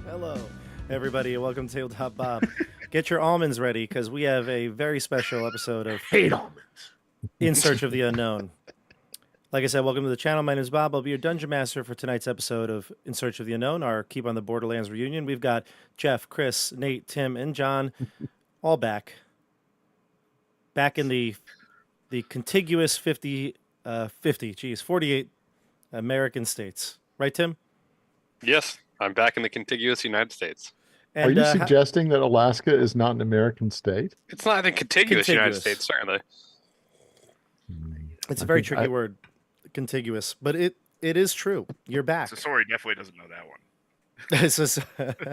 Hello, everybody, and welcome to Tabletop Bob. Get your almonds ready because we have a very special episode of Hate almonds. In Search of the Unknown. Like I said, welcome to the channel. My name is Bob. I'll be your dungeon master for tonight's episode of In Search of the Unknown, our Keep on the Borderlands reunion. We've got Jeff, Chris, Nate, Tim, and John all back. Back in the contiguous 48 American states. Right, Tim? Yes, I'm back in the contiguous United States. And, Are you suggesting that Alaska is not an American state? It's not the contiguous United States, certainly. It's a very tricky word, contiguous, but it is true. You're back. So sorry, definitely doesn't know that one. It's just,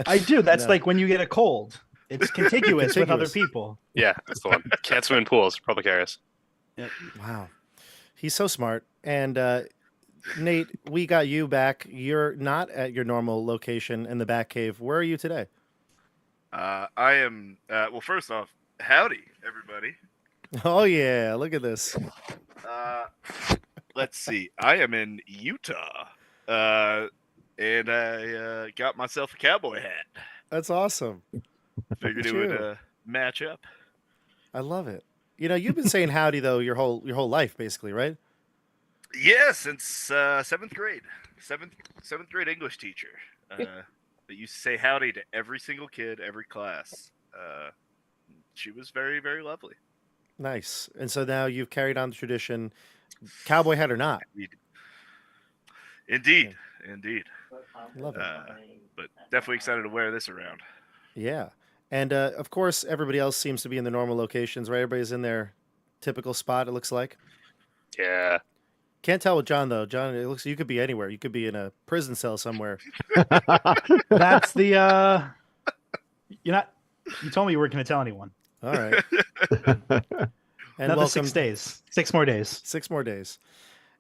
I do. That's like when you get a cold. It's contiguous with other people. Yeah, that's the one. Can't swim in pools, public areas. Yep. Wow. He's so smart. And Nate, we got you back. You're not at your normal location in the back cave. Where are you today? I am, well, first off, howdy, everybody. Oh, yeah. Look at this. Let's see. I am in Utah, and I got myself a cowboy hat. That's awesome. Figured it would match up. I love it. You know, you've been saying howdy, though, your whole life, basically, right? Yeah, since seventh grade. Seventh grade English teacher. That used to say howdy to every single kid, every class. She was very, very lovely. Nice. And so now you've carried on the tradition, cowboy hat or not. Indeed. Love it. But definitely excited to wear this around. Yeah. And, of course, everybody else seems to be in the normal locations, right? Everybody's in their typical spot, it looks like. Yeah. Can't tell with John, though. John, it looks you could be anywhere. You could be in a prison cell somewhere. That's the you told me you weren't going to tell anyone. All right. And Another welcome. 6 days. 6 more days. 6 more days.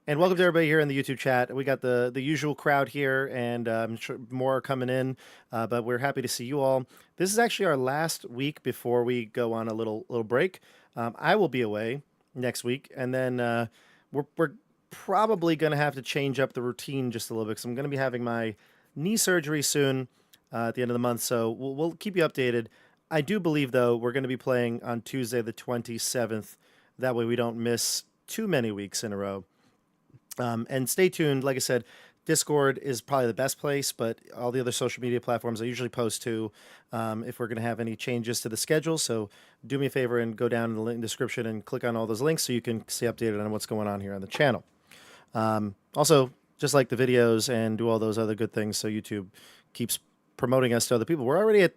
And welcome to everybody here in the YouTube chat. We got the usual crowd here, and I'm sure more are coming in, but we're happy to see you all. This is actually our last week before we go on a little break. I will be away next week, and then we're probably going to have to change up the routine just a little bit because I'm going to be having my knee surgery soon at the end of the month, so we'll keep you updated. I do believe, though, we're going to be playing on Tuesday the 27th. That way we don't miss too many weeks in a row. And stay tuned. Like I said, Discord is probably the best place, but all the other social media platforms I usually post to if we're going to have any changes to the schedule. So do me a favor and go down in the link description and click on all those links so you can stay updated on what's going on here on the channel. Also, just like the videos and do all those other good things so YouTube keeps promoting us to other people. We had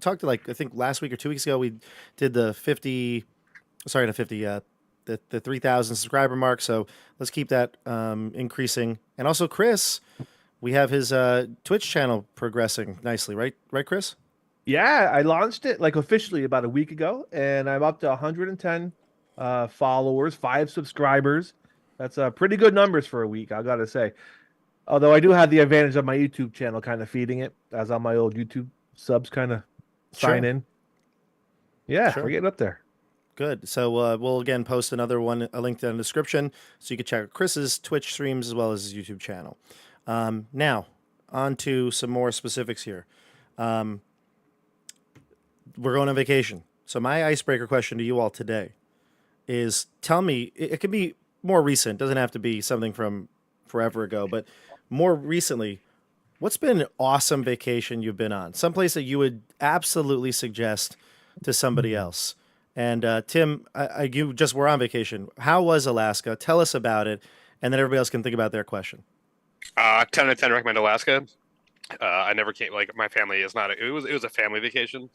talked to, like, I think last week or 2 weeks ago, we did the 3,000 subscriber mark. So let's keep that increasing. And also, Chris, we have his Twitch channel progressing nicely, right? Right, Chris? Yeah, I launched it like officially about a week ago, and I'm up to 110 followers, 5 subscribers. That's pretty good numbers for a week, I gotta say. Although I do have the advantage of my YouTube channel kind of feeding it, as on my old YouTube subs kind of sign in. Yeah, we're getting up there. Good. So we'll again post a link down in the description so you can check out Chris's Twitch streams as well as his YouTube channel. Now, on to some more specifics here. We're going on vacation. So my icebreaker question to you all today is, tell me, it could be more recent, doesn't have to be something from forever ago, but more recently, what's been an awesome vacation you've been on? Someplace that you would absolutely suggest to somebody else. And Tim, you just were on vacation. How was Alaska? Tell us about it, and then everybody else can think about their question. 10 out of 10 recommend Alaska. I never came, like, my family is not, it was a family vacation.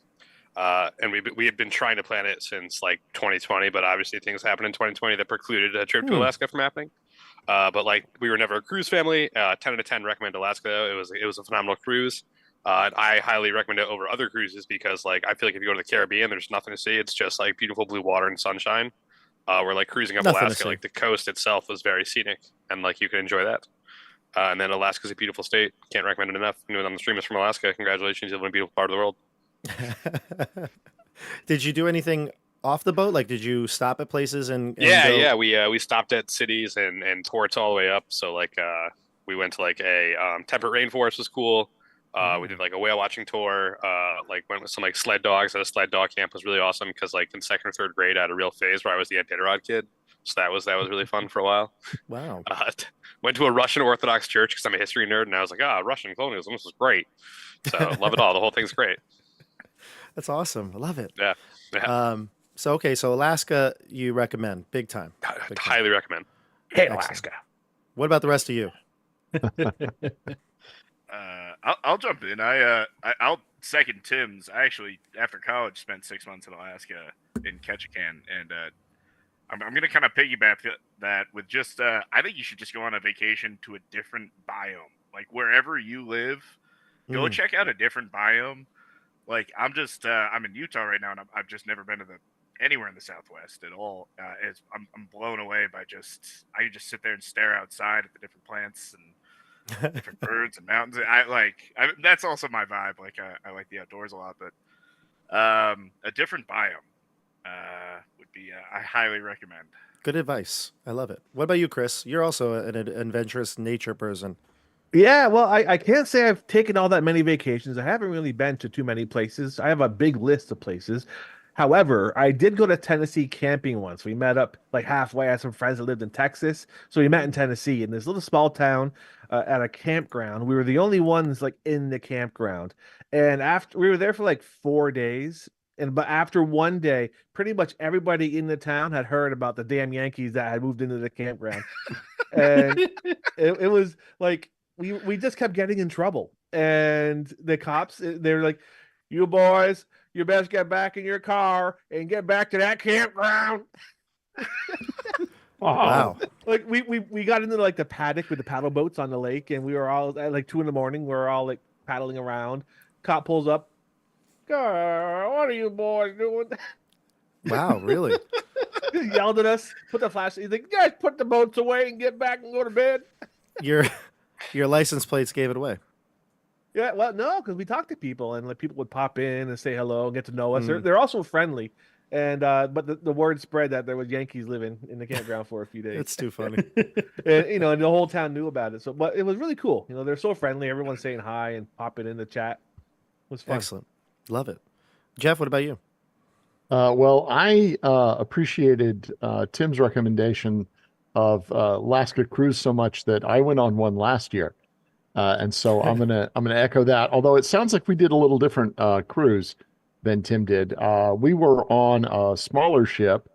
And we had been trying to plan it since like 2020, but obviously things happened in 2020 that precluded a trip to Alaska from happening. But like, we were never a cruise family. 10 out of 10 recommend Alaska. It was a phenomenal cruise. And I highly recommend it over other cruises because, like, I feel like if you go to the Caribbean, there's nothing to see. It's just like beautiful blue water and sunshine. Where like cruising up Alaska, like the coast itself was very scenic, and like you can enjoy that. And then Alaska's a beautiful state. Can't recommend it enough. Anyone on the stream is from Alaska. Congratulations, you live in a beautiful part of the world. Did you do anything off the boat? Like, did you stop at places and yeah, we stopped at cities and ports all the way up. So like We went to like a temperate rainforest was cool. We did like a whale watching tour. Like went with some like sled dogs at a sled dog camp was really awesome because like in second or third grade I had a real phase where I was the Iditarod kid. So that was really fun for a while. Wow. Went to a Russian Orthodox church because I'm a history nerd, and I was like, Russian colonialism, this is great. So love it all. The whole thing's great. That's awesome. I love it. Yeah. So Alaska, you recommend big time. Big time. Highly recommend. Hey, Excellent. Alaska. What about the rest of you? I'll jump in. I'll second Tim's. I actually, after college, spent 6 months in Alaska in Ketchikan, and I'm going to kind of piggyback that with just I think you should just go on a vacation to a different biome. Like wherever you live, go check out a different biome. Like I'm in Utah right now, and I've just never been to anywhere in the Southwest at all. I'm blown away by I can just sit there and stare outside at the different plants and different birds and mountains. That's also my vibe. Like I like the outdoors a lot, but a different biome would be I highly recommend. Good advice. I love it. What about you, Chris? You're also an adventurous nature person. Yeah, well, I can't say I've taken all that many vacations. I haven't really been to too many places. I have a big list of places. However, I did go to Tennessee camping once. We met up like halfway. I had some friends that lived in Texas. So we met in Tennessee in this little small town at a campground. We were the only ones like in the campground. And after we were there for like 4 days. But after one day, pretty much everybody in the town had heard about the damn Yankees that had moved into the campground. And it was like we just kept getting in trouble. And the cops, they were like, "You boys, you best get back in your car and get back to that campground." Wow. Like we got into like the paddock with the paddle boats on the lake, and we were all at like 2 a.m. We were all like paddling around. Cop pulls up. "What are you boys doing?" Wow, really? He yelled at us, put the flash. He's like, "Guys, put the boats away and get back and go to bed." Your license plates gave it away. Yeah, well, no, because we talked to people, and like people would pop in and say hello and get to know us. They're also friendly, and but the word spread that there was Yankees living in the campground for a few days. It's too funny. And and the whole town knew about it. So, but it was really cool. They're so friendly. Everyone's saying hi and popping in the chat. It was fun. Excellent. Love it. Jeff, what about you? Well, I appreciated Tim's recommendation of Alaska cruise so much that I went on one last year, and so I'm gonna echo that. Although it sounds like we did a little different cruise than Tim did. We were on a smaller ship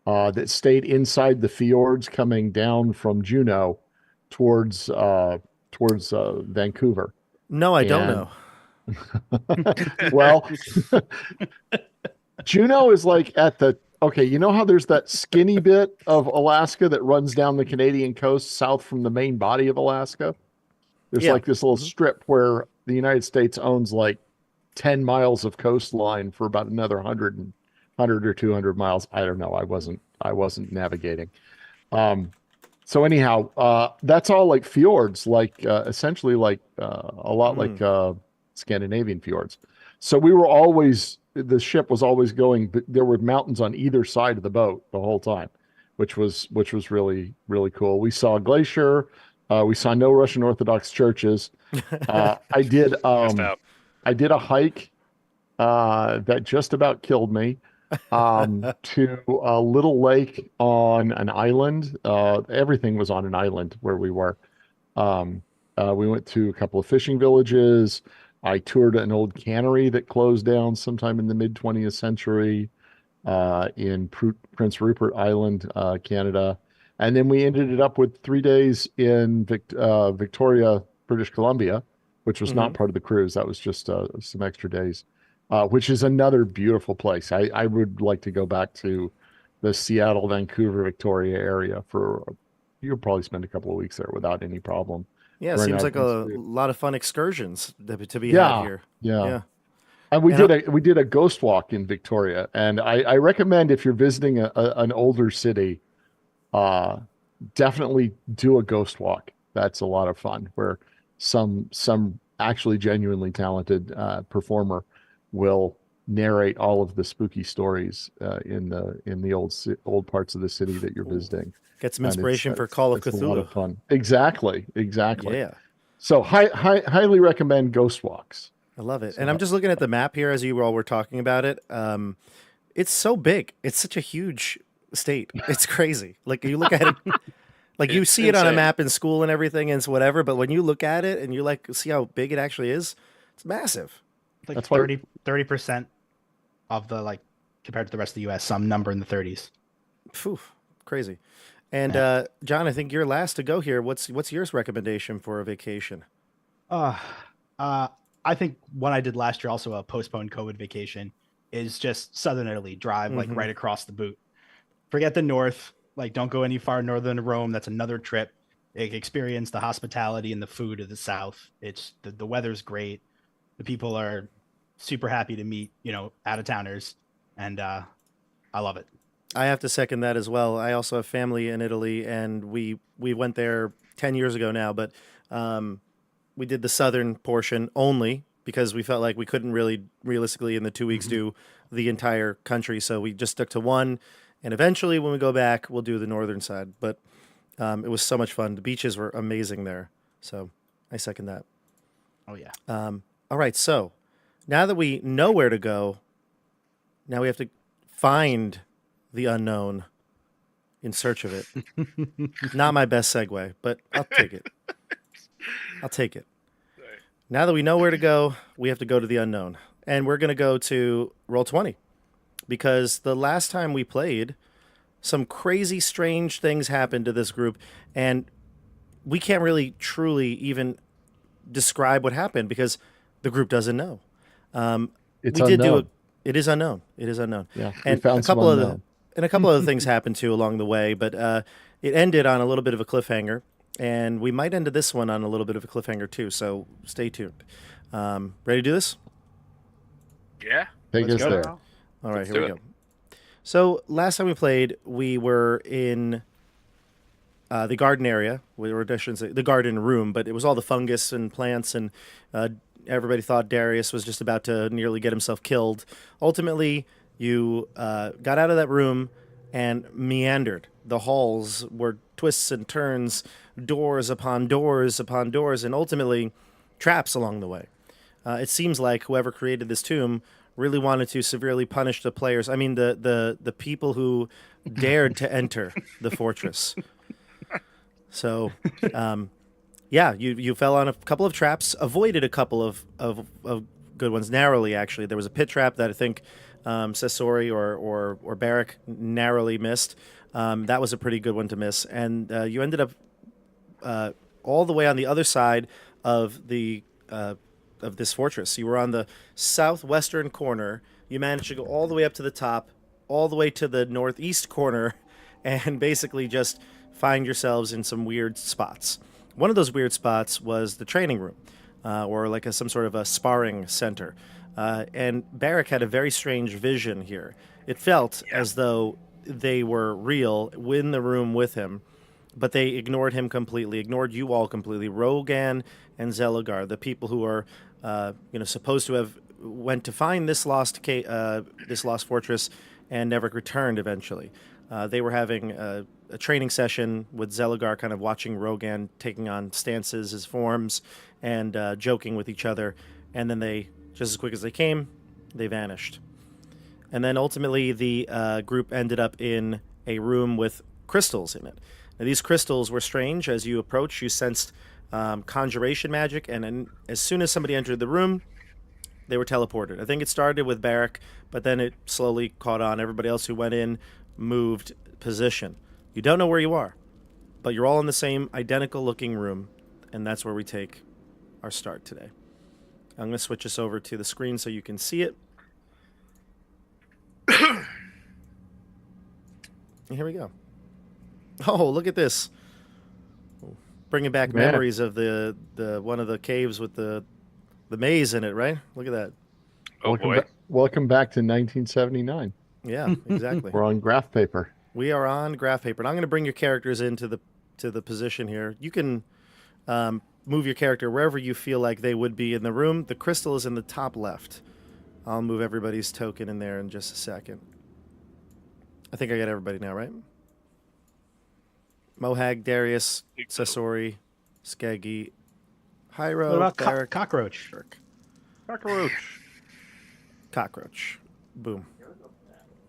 that stayed inside the fjords, coming down from Juneau towards Vancouver. No, I don't know. Well, Juneau is like okay, you know how there's that skinny bit of Alaska that runs down the Canadian coast south from the main body of Alaska? There's like this little strip where the United States owns like 10 miles of coastline for about another 100 or 200 miles. I don't know. I wasn't navigating. So anyhow, that's all like fjords, like essentially like a lot like Scandinavian fjords. So the ship was always going, but there were mountains on either side of the boat the whole time, which was really, really cool. We saw a glacier. We saw no Russian Orthodox churches. I did a hike that just about killed me to a little lake on an island. Everything was on an island where we were. We went to a couple of fishing villages. I toured an old cannery that closed down sometime in the mid 20th century in Prince Rupert Island, Canada. And then we ended it up with 3 days in Victoria, British Columbia, which was not part of the cruise. That was just some extra days, which is another beautiful place. I would like to go back to the Seattle, Vancouver, Victoria area you'll probably spend a couple of weeks there without any problem. Yeah, it seems like a lot of fun excursions to be Yeah, had here. yeah. And we did a ghost walk in Victoria, and I recommend if you're visiting an older city, definitely do a ghost walk. That's a lot of fun. Where some actually genuinely talented performer will narrate all of the spooky stories in the old parts of the city that you're visiting. Get some And inspiration for Call of it's a lot Cthulhu. of fun. Exactly. Yeah, So highly recommend Ghost Walks. I love it. So- And I'm just looking at the map here as you all were talking about it. It's so big. It's such a huge state. It's crazy. Like you look at it, like you It's see it on a insane. map in school and everything and it's whatever. But when you look at it and you like see how big it actually is, it's massive. Like That's why- 30% of the like compared to the rest of the U.S. Some number in the 30s. Phew, crazy. And John, I think you're last to go here. What's your recommendation for a vacation? I think what I did last year, also a postponed COVID vacation, is just Southern Italy. Drive like Mhm. right across the boot. Forget the north. Like, don't go any far northern Rome. That's another trip. Experience the hospitality and the food of the south. It's the weather's great. The people are super happy to meet, out of towners, and I love it. I have to second that as well. I also have family in Italy, and we went there 10 years ago now, but we did the southern portion only because we felt like we couldn't really realistically in the 2 weeks do the entire country. So we just stuck to one, and eventually when we go back, we'll do the northern side. But it was so much fun. The beaches were amazing there. So I second that. Oh yeah. All right, so now that we know where to go, now we have to find the unknown in search of it. Not my best segue, but I'll take it. I'll take it. Now that we know where to go, we have to go to the unknown. And we're going to go to Roll20 because the last time we played, some crazy, strange things happened to this group, and we can't really truly even describe what happened because the group doesn't know. It's we did unknown. do it is unknown. It is unknown. Yeah, we And found a some couple of unknown. and a couple other things happened too along the way, but it ended on a little bit of a cliffhanger, and we might end this one on a little bit of a cliffhanger too. So stay tuned. Ready to do this? Yeah. Take Let's us go. there. All right, Let's here we do go. So last time we played, we were in the garden area. I shouldn't say the garden room, but it was all the fungus and plants, and everybody thought Darius was just about to nearly get himself killed. Ultimately, you got out of that room and meandered. The halls were twists and turns, doors upon doors upon doors, and ultimately traps along the way. It seems like whoever created this tomb really wanted to severely punish the players. I mean, the people who dared to enter the fortress. So, yeah, you fell on a couple of traps, avoided a couple of good ones narrowly. Actually, there was a pit trap that I think Sessori or Barrack narrowly missed. That was a pretty good one to miss, and you ended up all the way on the other side of the of this fortress. You were on the southwestern corner. You managed to go all the way up to the top, all the way to the northeast corner, and basically just find yourselves in some weird spots. One of those weird spots was the training room, or like some sort of a sparring center. And Barrack had a very strange vision here. It felt as though they were real in the room with him, but they ignored him completely, ignored you all completely. Rogan and Zeligar, the people who are, supposed to have went to find this lost fortress and never returned eventually. They were having a training session with Zeligar, kind of watching Rogan taking on stances, his forms, and joking with each other. And then they, just as quick as they came, they vanished. And then ultimately the group ended up in a room with crystals in it. Now, these crystals were strange. As you approached, you sensed conjuration magic, and then as soon as somebody entered the room, they were teleported. I think it started with Barrack, but then it slowly caught on. Everybody else who went in moved position. You don't know where you are, but you're all in the same identical-looking room, and that's where we take our start today. I'm going to switch us over to the screen so you can see it. And here we go. Oh, look at this. Bringing back Man. memories of the one of the caves with the maze in it, right? Look at that. Oh boy. Welcome back to 1979. Yeah, exactly. We're on graph paper. We are on graph paper, and I'm going to bring your characters into the position here. You can move your character wherever you feel like they would be in the room. The crystal is in the top left. I'll move everybody's token in there in just a second. I think I got everybody now, right? Mohag, Darius, Sasori, Skeggy, Hyro, What about Barrick, cockroach? Shirk. Cockroach. Cockroach. Boom.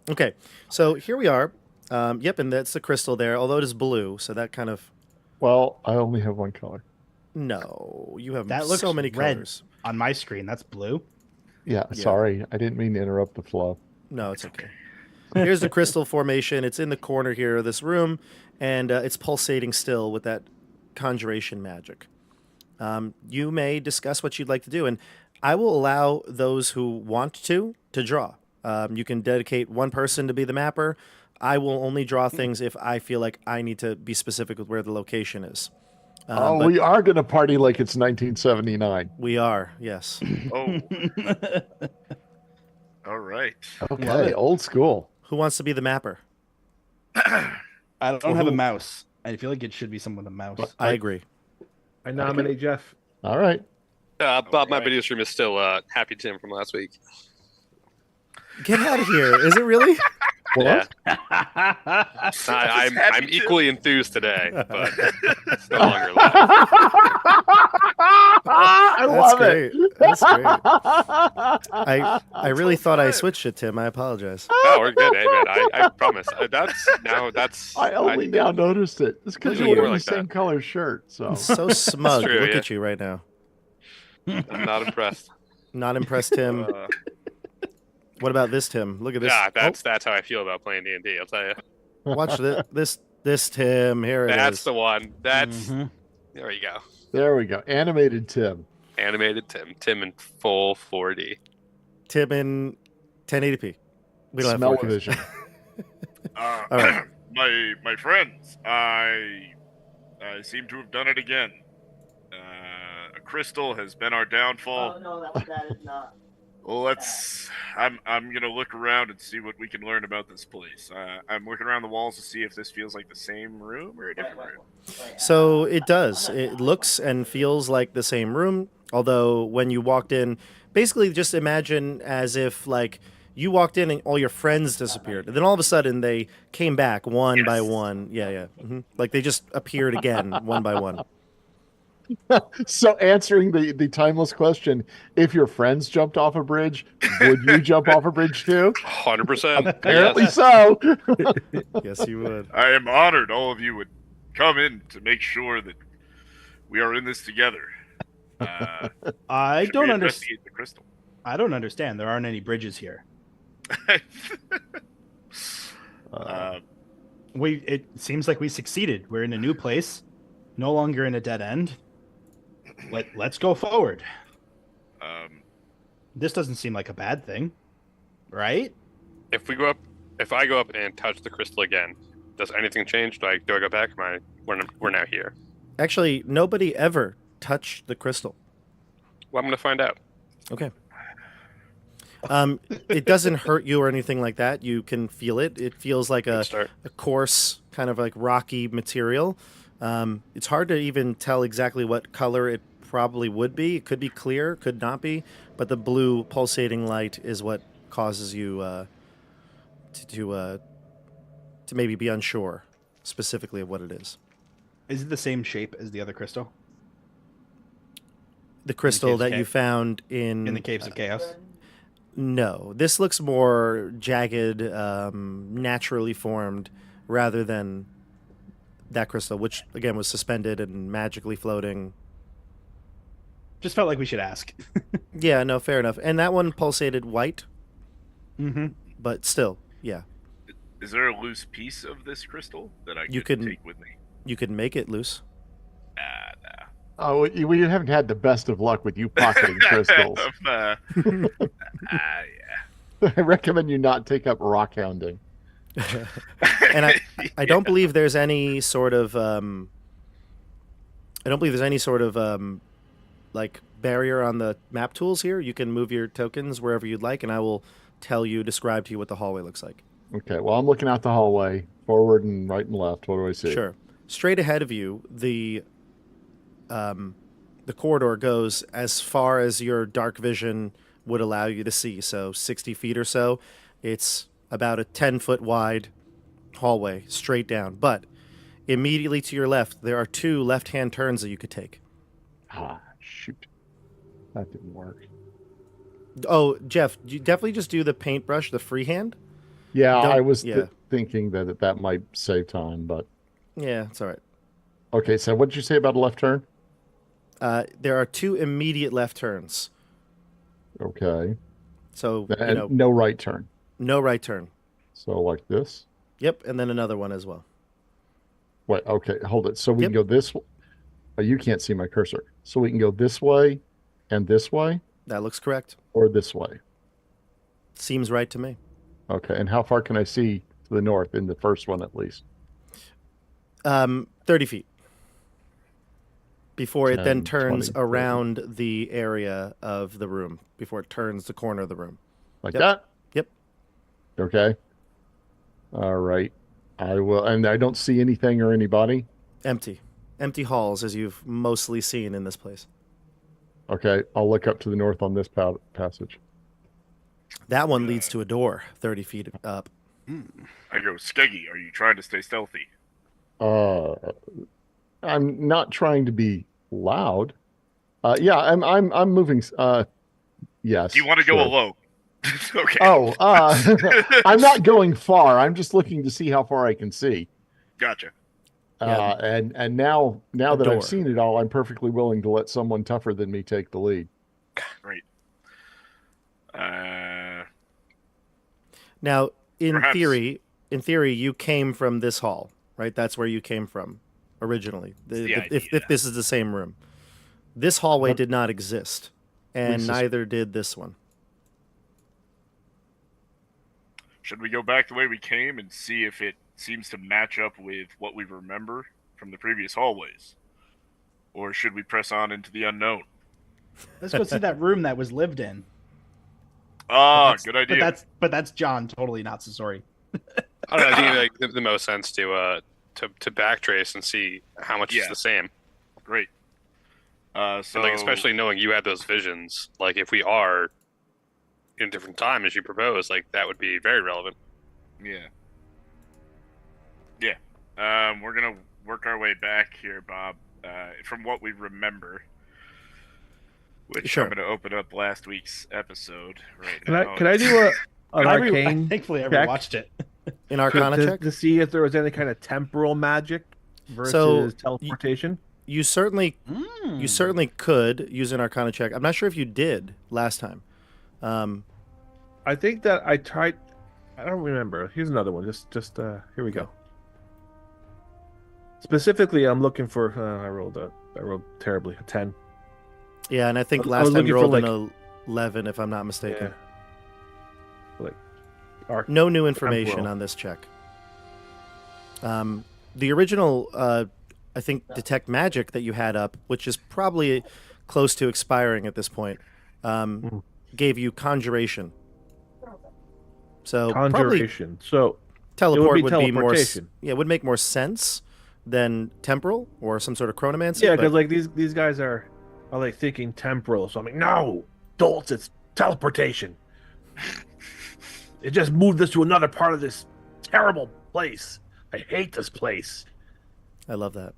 Okay, so here we are. Yep, and that's the crystal there, although it is blue, so that kind of... Well, I only have one color. No, you have That looks so many red colors. on my screen. That's blue. Yeah, sorry. I didn't mean to interrupt the flow. No, it's okay. Here's the crystal formation. It's in the corner here of this room, and it's pulsating still with that conjuration magic. You may discuss what you'd like to do, and I will allow those who want to draw. You can dedicate one person to be the mapper. I will only draw things if I feel like I need to be specific with where the location is. But we are going to party like it's 1979. we are, yes. Oh. All right. Okay, old school. Who wants to be the mapper? I don't have a mouse. I feel like it should be someone with a mouse. I agree. I nominate Jeff. All right. Bob, my video stream is still Happy Tim from last week. Get out of here. Is it really? Yeah. Happy I'm Tim. equally enthused today, but it's no longer live. I That's love great. it. That's great. I really thought I switched it, Tim. I apologize. No, we're good. Hey, man, I promise. That's I only now noticed it. It's because Usually you're more wearing like the same that. color shirt. So So smug. true, Look yeah. at you right now. I'm not impressed. Not impressed, Tim. What about this, Tim? Look at this. Yeah, that's how I feel about playing D&D. I'll tell you. Watch this Tim. Here it is. That's the one. That's Mhm. there you go. there we go. Animated Tim. Animated Tim. Tim in full 4D. Tim in 1080p. We don't have Smell 4K. vision. All right. my friends, I seem to have done it again. A crystal has been our downfall. Oh no, that is not. Well, I'm gonna look around and see what we can learn about this place. I'm looking around the walls to see if this feels like the same room or a different room. So it does. It looks and feels like the same room, although when you walked in, basically just imagine as if like you walked in and all your friends disappeared. And then all of a sudden they came back one by Yes. one. Yeah. Like they just appeared again one by one. So answering the timeless question, if your friends jumped off a bridge, would you jump off a bridge too? 100%. Apparently Yes. so. Yes, you would. I am honored all of you would come in to make sure that we are in this together. I Should don't we understand. investigate the crystal. I don't understand. There aren't any bridges here. It seems like we succeeded. We're in a new place, no longer in a dead end. Let's go forward. This doesn't seem like a bad thing, right? If I go up and touch the crystal again, does anything change? Do I go back? We're now here. Actually, nobody ever touched the crystal. Well, I'm gonna find out. Okay. It doesn't hurt you or anything like that. You can feel it. It feels like Good a start. coarse, kind of like rocky material. It's hard to even tell exactly what color it probably would be. It could be clear, could not be, but the blue pulsating light is what causes you to maybe be unsure specifically of what it is. Is it the same shape as the other crystal The crystal caves that of you chaos. found in in the Caves of Chaos? No, this looks more jagged, naturally formed, rather than that crystal, which again was suspended and magically floating. Just felt like we should ask. Yeah, no, fair enough. And that one pulsated white, Mm-hmm. but still, yeah, Is there a loose piece of this crystal that I You could can- take with me? you could make it loose. Nah. Oh, we haven't had the best of luck with you pocketing crystals. Yeah. I recommend you not take up rock hounding. And I don't believe there's any sort of like barrier on the map tools here. You can move your tokens wherever you'd like, and I will describe to you what the hallway looks like. Okay, well, I'm looking out the hallway, forward and right and left. What do I see? Sure. Straight ahead of you, the corridor goes as far as your dark vision would allow you to see. So 60 feet or so, it's about a 10-foot wide hallway straight down. But immediately to your left, there are 2 left-hand turns that you could take. Ah, shoot. That didn't work. Oh, Jeff, you definitely just do the paintbrush, the freehand. Yeah, Don't- I was yeah. thinking that might save time, but Yeah, it's all right. okay. So what did you say about a left turn? There are 2 immediate left turns. Okay, So, and no right turn. no right turn. So like this. Yep, and then another one as well. Wait, okay, hold it. So we Yep. can go this way. Oh, you can't see my cursor. So we can go this way and this way, That looks correct. or this way. Seems right to me. Okay, and how far can I see to the north in the first one at least? 30 feet. Before it then 10, turns 20, 30. around the area of the room. Before it turns the corner of the room. Like Yep. that? Yep. Okay. All right. I will, and I don't see anything or anybody. Empty. Empty halls, as you've mostly seen in this place. Okay, I'll look up to the north on this passage. That one leads to a door 30 feet up. I go, Skeggy, are you trying to stay stealthy? I'm not trying to be loud. Yeah, I'm moving. Yes. Do you want to go sure. alone? Okay. Oh, I'm not going far. I'm just looking to see how far I can see. Gotcha. Yeah. And now that door. I've seen it all, I'm perfectly willing to let someone tougher than me take the lead. Great. Now, in Perhaps- theory, you came from this hall, right? That's where you came from originally. If this is the same room. This hallway did not exist, and This is- neither did this one. Should we go back the way we came and see if it seems to match up with what we remember from the previous hallways? Or should we press on into the unknown? Let's go see that room that was lived in. Ah, That's- good idea. But that's John, totally not Sasori. I don't know. I think it makes the most sense to backtrace and see how much Yeah. is the same. Great. So And like especially knowing you had those visions, like if we are in a different time as you propose, like that would be very relevant. Yeah. We're gonna work our way back here, Bob. From what we remember, which Sure. I'm gonna open up last week's episode right Can now. I do an arcane Thankfully, I check rewatched it. In Arcana check? to see if there was any kind of temporal magic versus So, teleportation? You certainly Mm. you certainly could use an Arcana check. I'm not sure if you did last time. I think that I tried. I don't remember. Here's another one. Just here we go. Specifically, I'm looking for. I rolled terribly. A 10. Yeah, and I think I last was time you looking for, rolled an 11, if I'm not mistaken. Yeah. Like, No new information Temporal. on this check. The original, I think, detect magic that you had up, which is probably close to expiring at this point, gave you conjuration. So probably conjuration. So teleport be would be more. teleportation. Yeah, would make more sense than temporal or some sort of chronomancy. yeah, but- because like these guys are like thinking temporal. So I'm like, no, dolts. It's teleportation. It just moved us to another part of this terrible place. I hate this place. I love that.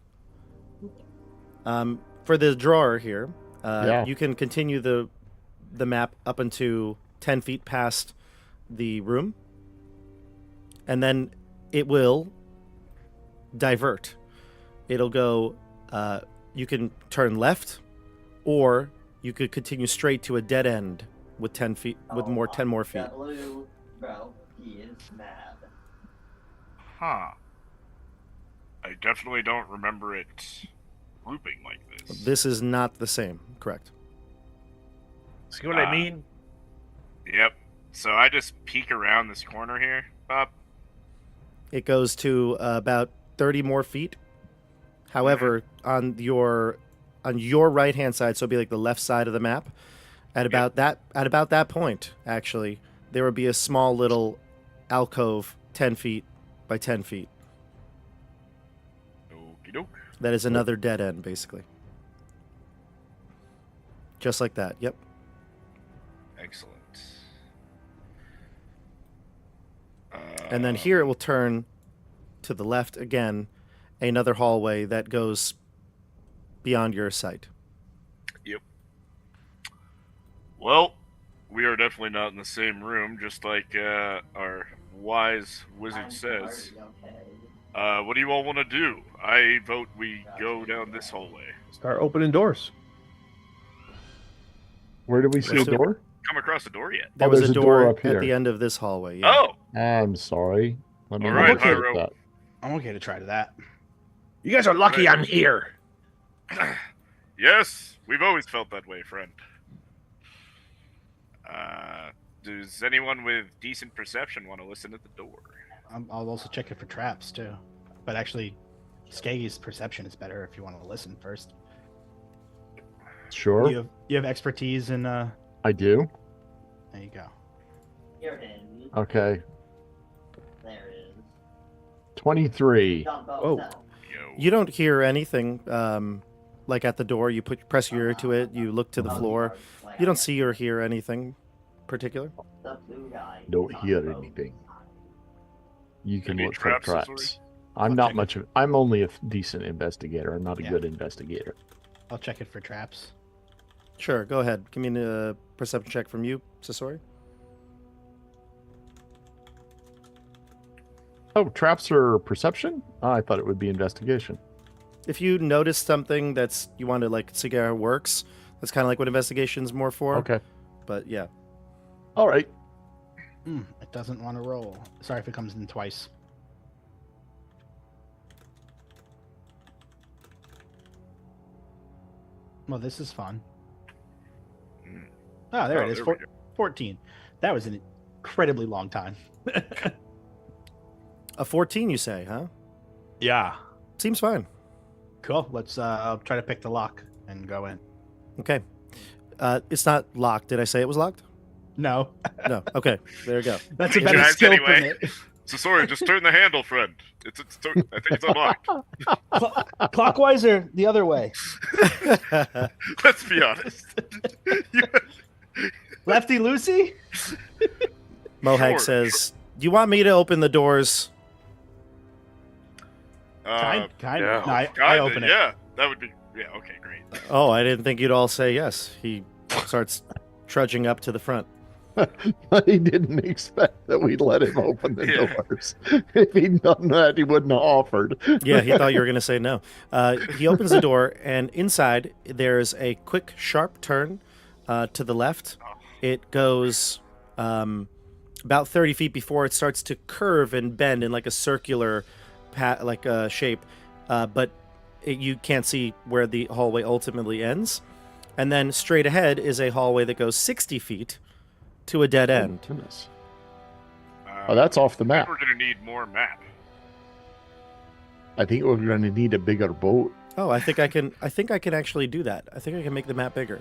For the drawer here, Yeah. you can continue the map up into 10 feet past the room, and then it will divert. It'll go. You can turn left, or you could continue straight to a dead end with 10 feet, with 10 more feet. Bro, he is mad. Huh. I definitely don't remember it grouping like this. This is not the same, correct? See what I mean? Yep. So I just peek around this corner here, Bob. It goes to about 30 more feet. However, on your right hand side, so it'd be like the left side of the map, at about that point, actually, there would be a small little alcove 10 feet by 10 feet. Okie doke. That is another dead end, basically. Just like that. Yep. Excellent. And then here it will turn to the left again, another hallway that goes beyond your sight. Yep. Well, we are definitely not in the same room, just like our wise wizard says. What do you all want to do? I vote we go down this hallway. Start opening doors. Where do we see a Where's the- door? Come across the door yet? There was there's a a door door up here. at the end of this hallway. Yeah. Oh, I'm sorry. Let me All look right, at Hyro. that. I'm okay to try that. You guys are lucky I'm here. yes, we've always felt that way, friend. Does anyone with decent perception want to listen at the door? I'll also check it for traps too. But actually, Skaggy's perception is better if you want to listen first. Sure, You have expertise in. I do. There you go. Here it is. Okay, There it is. 23. Oh. Yo. You don't hear anything like at the door. You press your ear to it. You look to the floor. You don't see or hear anything particular. The blue guy. Don't hear anything. You can Any look for traps, Illusory? traps. I'm I'll not check much of. I'm only a decent investigator. I'm not a Yeah. good investigator. I'll check it for traps. Sure, go ahead. Give me a perception check from you, Sasori. Oh, traps are perception? Oh, I thought it would be investigation. If you notice something that's you want to like see how it works, that's kind of like what investigation's more for. Okay. But yeah, All right. It doesn't want to roll. Sorry if it comes in twice. Well, this is fun. Oh, there it is. there we go. 14. That was an incredibly long time. a 14, you say, huh? Yeah. Seems fine. Cool. Let's I'll try to pick the lock and go in. Okay. It's not locked. Did I say it was locked? No. No. Okay. There you go. That's a Hey, better guys, skill anyway. permit. So sorry, just turn the handle, friend. I think it's unlocked. Clockwise or the other way? Let's be honest. Lefty Lucy? Mohag Sure. says, "Do you want me to open the doors?" Kind yeah. of. No, I Kinda, open it. Yeah, that would be. Yeah, okay, great. Oh, I didn't think you'd all say yes. He starts trudging up to the front. He didn't expect that we'd let him open the Yeah. doors. If he'd done that, he wouldn't have offered. Yeah, he thought you were going to say no. He opens the door, and inside there's a quick, sharp turn to the left. It goes about 30 feet before it starts to curve and bend in like a circular shape, but you can't see where the hallway ultimately ends. And then straight ahead is a hallway that goes 60 feet to a dead end. Oh, goodness. Oh, that's off the I think map. we're gonna need more map. I think we're going to need a bigger boat. Oh, I think I can actually do that. I think I can make the map bigger.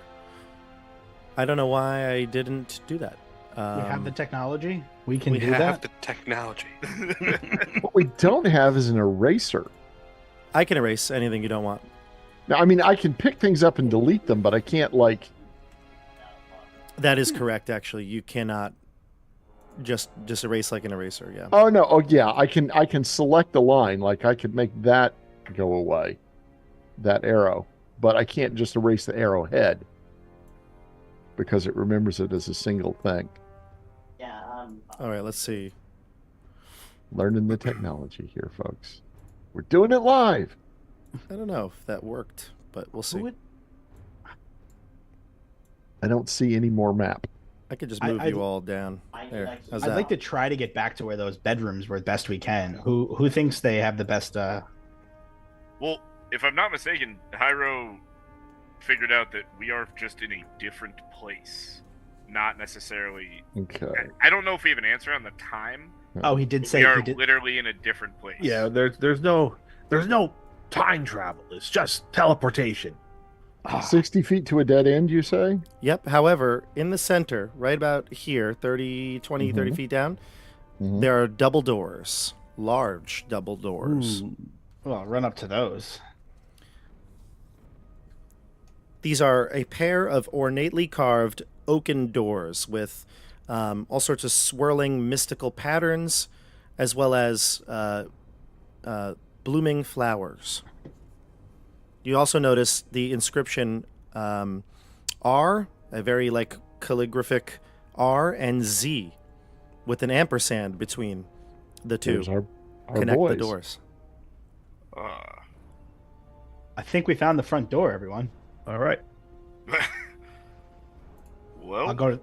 I don't know why I didn't do that. We have the technology. We can We do have that. the technology. What we don't have is an eraser. I can erase anything you don't want. Now, I mean, I can pick things up and delete them, but I can't like. That is correct. Actually, you cannot just erase like an eraser. Yeah. Oh no! Oh yeah, I can select a line. Like I could make that go away, that arrow, but I can't just erase the arrowhead because it remembers it as a single thing. Yeah, All right. Let's see. Learning the technology here, folks. We're doing it live. I don't know if that worked, but we'll see. I don't see any more map. I could just move I- you all down. There. How's I'd that? like to try to get back to where those bedrooms were best we can. Who thinks they have the best? Well, if I'm not mistaken, Hyro figured out that we are just in a different place, not necessarily. Okay. I don't know if we have an answer on the time. Oh, he did But say we are he did. literally in a different place. Yeah, there's no time travel. It's just teleportation. 60 feet to a dead end, you say? Yep. However, in the center, right about here, 30 feet down, Mhm. there are double doors, large double doors. Well, run up to those. These are a pair of ornately carved oaken doors with all sorts of swirling mystical patterns, as well as blooming flowers. You also notice the inscription R, a very like calligraphic R, and Z with an ampersand between the two. There's our Connect boys. the doors. I think we found the front door, everyone. All right. Well, I'll go to.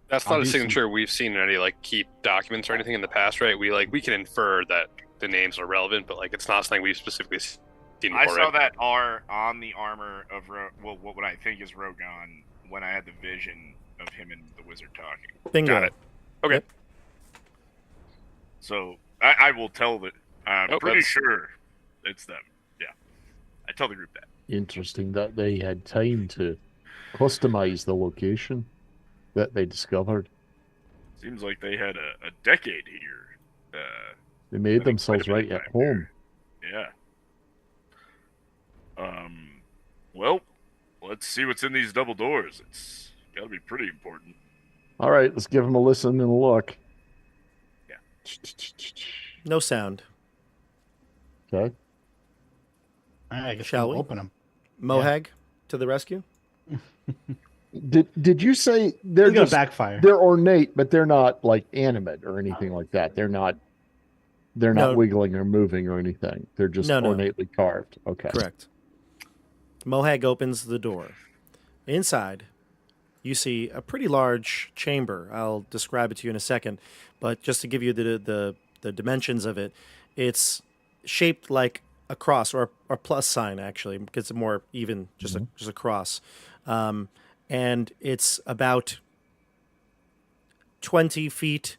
That's I'll not a do some- signature we've seen in any like keep documents or anything in the past, right? We can infer that the names are relevant, but like it's not something we've specifically seen before. I saw right? that R on the armor of what I think is Rogan when I had the vision of him and the wizard talking. Bingo. Got it. Okay. Yep. So I will tell that. I'm Oh, pretty that's- sure it's them. Yeah, I tell the group that. Interesting that they had time to customize the location that they discovered. Seems like they had a decade here. They I made think themselves quite a right bit of at time home. there. Yeah. Well, let's see what's in these double doors. It's got to be pretty important. All right, let's give them a listen and a look. Yeah. No sound. Okay. All right, I guess Shall we'll we? open them. Mohag to the rescue. Did you say they're They're gonna just backfire. they're ornate, but they're not like animate or anything like that. They're not No. wiggling or moving or anything. They're just No. ornately carved. Okay. Correct. Mohag opens the door. Inside, you see a pretty large chamber. I'll describe it to you in a second, but just to give you the dimensions of it, it's shaped like a cross or a plus sign, actually, because it's more even, just a cross. And it's about 20 feet,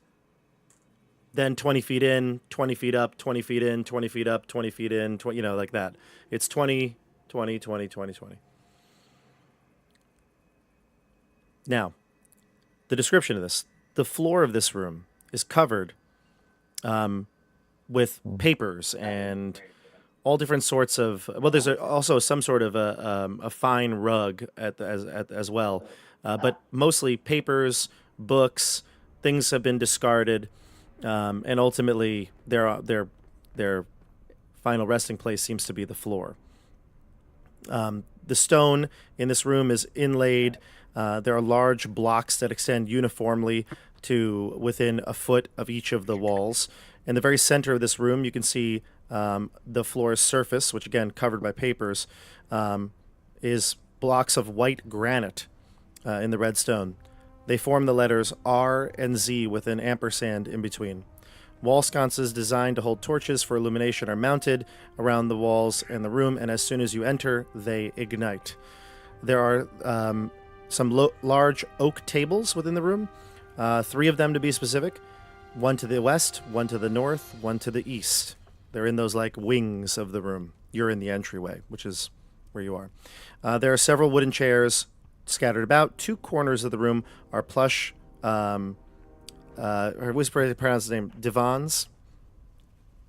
then 20 feet in, 20 feet up, 20 feet in, 20 feet up, 20 feet in, like that. It's 20, 20, 20, 20, 20. Now, the description of this, the floor of this room is covered with papers and all different sorts of, well, there's also some sort of a fine rug as well, but mostly papers, books, things have been discarded, and ultimately their final resting place seems to be the floor. The stone in this room is inlaid. There are large blocks that extend uniformly to within a foot of each of the walls. In the very center of this room, you can see the floor's surface, which again covered by papers, is blocks of white granite in the red stone. They form the letters R and Z with an ampersand in between. Wall sconces designed to hold torches for illumination are mounted around the walls and the room, and as soon as you enter, they ignite. There are some large oak tables within the room, 3 of them to be specific, one to the west, one to the north, one to the east. They're in those like wings of the room. You're in the entryway, which is where you are. There are several wooden chairs scattered about. 2 corners of the room are plush, what's to pronounce the name? Divans?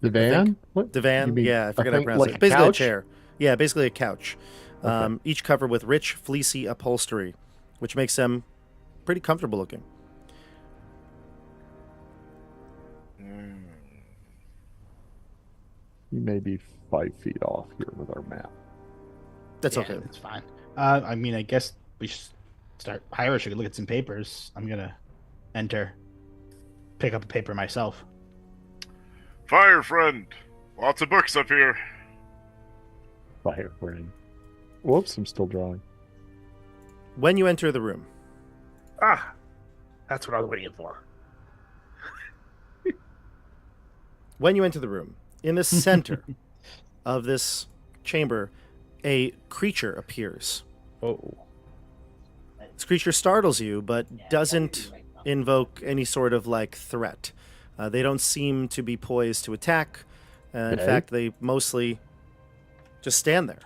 Divan? What? Divan? You mean Yeah, I forget how to thing pronounce like it. Basically a couch? chair. Yeah, basically a couch. Okay. Each covered with rich, fleecy upholstery, which makes them pretty comfortable looking. You may be 5 feet off here with our map. That's Yeah, okay. It's fine. I mean, I guess we should start. Irish should look at some papers. I'm gonna enter, pick up a paper myself. Fire friend, lots of books up here. Fire friend. Whoops, I'm still drawing. When you enter the room, Ah, that's what I was waiting for. in the center of this chamber, a creature appears. Oh, This creature startles you, but doesn't invoke any sort of like threat. They don't seem to be poised to attack. In Okay. fact, they mostly just stand there.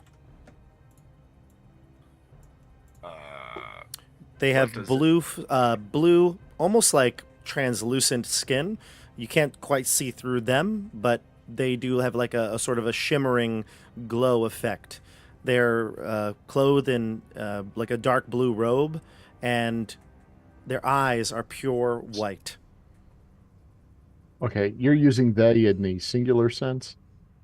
They have does blue, almost like translucent skin. You can't quite see through them, but they do have like a sort of a shimmering glow effect. They're clothed in like a dark blue robe, and their eyes are pure white. Okay, you're using they in the singular sense?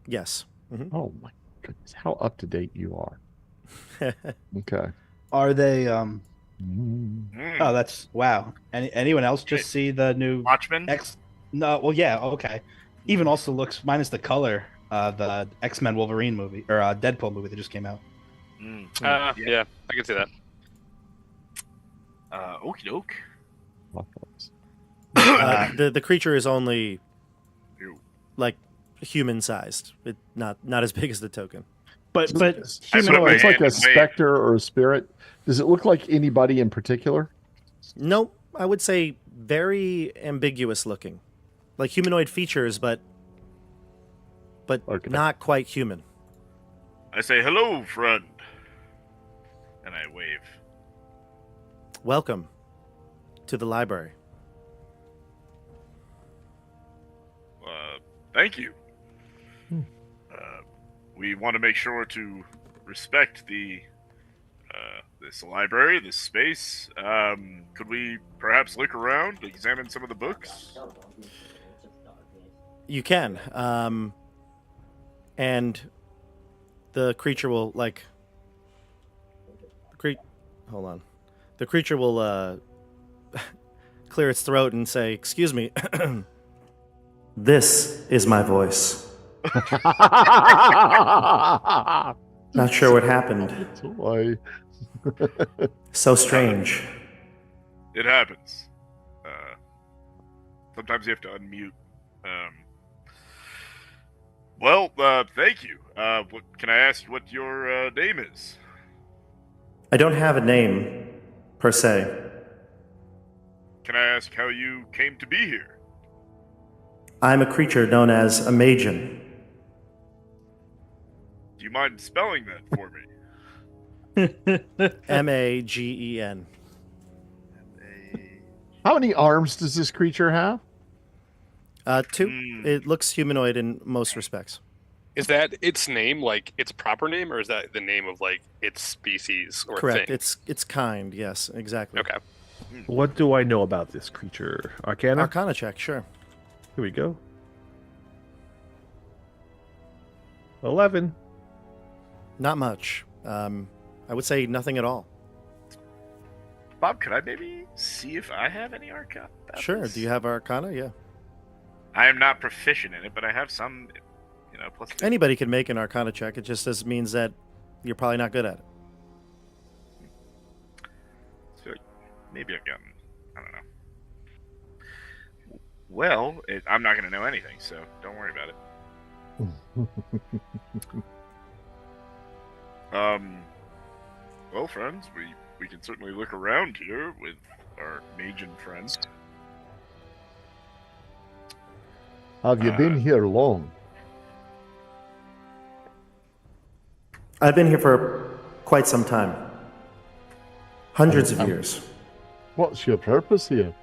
Yes. Mhm. Oh my goodness, how up to date you are. Okay. Are they? Mm. Oh, that's wow. Anyone else just Wait. see the new Watchmen? X? No. Well, yeah. Okay. Even also looks minus the color. The X-Men Wolverine movie or Deadpool movie that just came out. Yeah, I can see that. Okie doke. The creature is only Ew. like human sized. Not as big as the token. But I put my humanoid. It's like hand a in wave. specter or a spirit. Does it look like anybody in particular? Nope. I would say very ambiguous looking, like humanoid features, but Okay. not quite human. I say, hello, friend. And I wave. Welcome to the library. Thank you. Hmm. We want to make sure to respect this library, this space. Could we perhaps look around, examine some of the books? You can, and the creature will hold on. The creature will clear its throat and say, "Excuse me. This is my voice. Not sure what happened. Why? So strange." It happens. Sometimes you have to unmute. Thank you. Can I ask what your name is? I don't have a name, per se. Can I ask how you came to be here? I'm a creature known as a Magan. Do you mind spelling that for me? Magen. How many arms does this creature have? 2. Hmm. It looks humanoid in most respects. Is that its name, like its proper name, or is that the name of like its species or Correct. thing? It's kind. Yes, exactly. Okay. What do I know about this creature? Arcana? Arcana check, sure. Here we go. 11. Not much. I would say nothing at all. Bob, could I maybe see if I have any arcana? about Sure. this? Do you have Arcana? Yeah. I am not proficient in it, but I have some, plus. Anybody can make an Arcana check. It just means that you're probably not good at it. So maybe I've gotten. I don't know. Well, I'm not going to know anything, so don't worry about it. Well, friends, we can certainly look around here with our Magan friend. Have you been here long? I've been here for quite some time. Hundreds of years. What's your purpose here?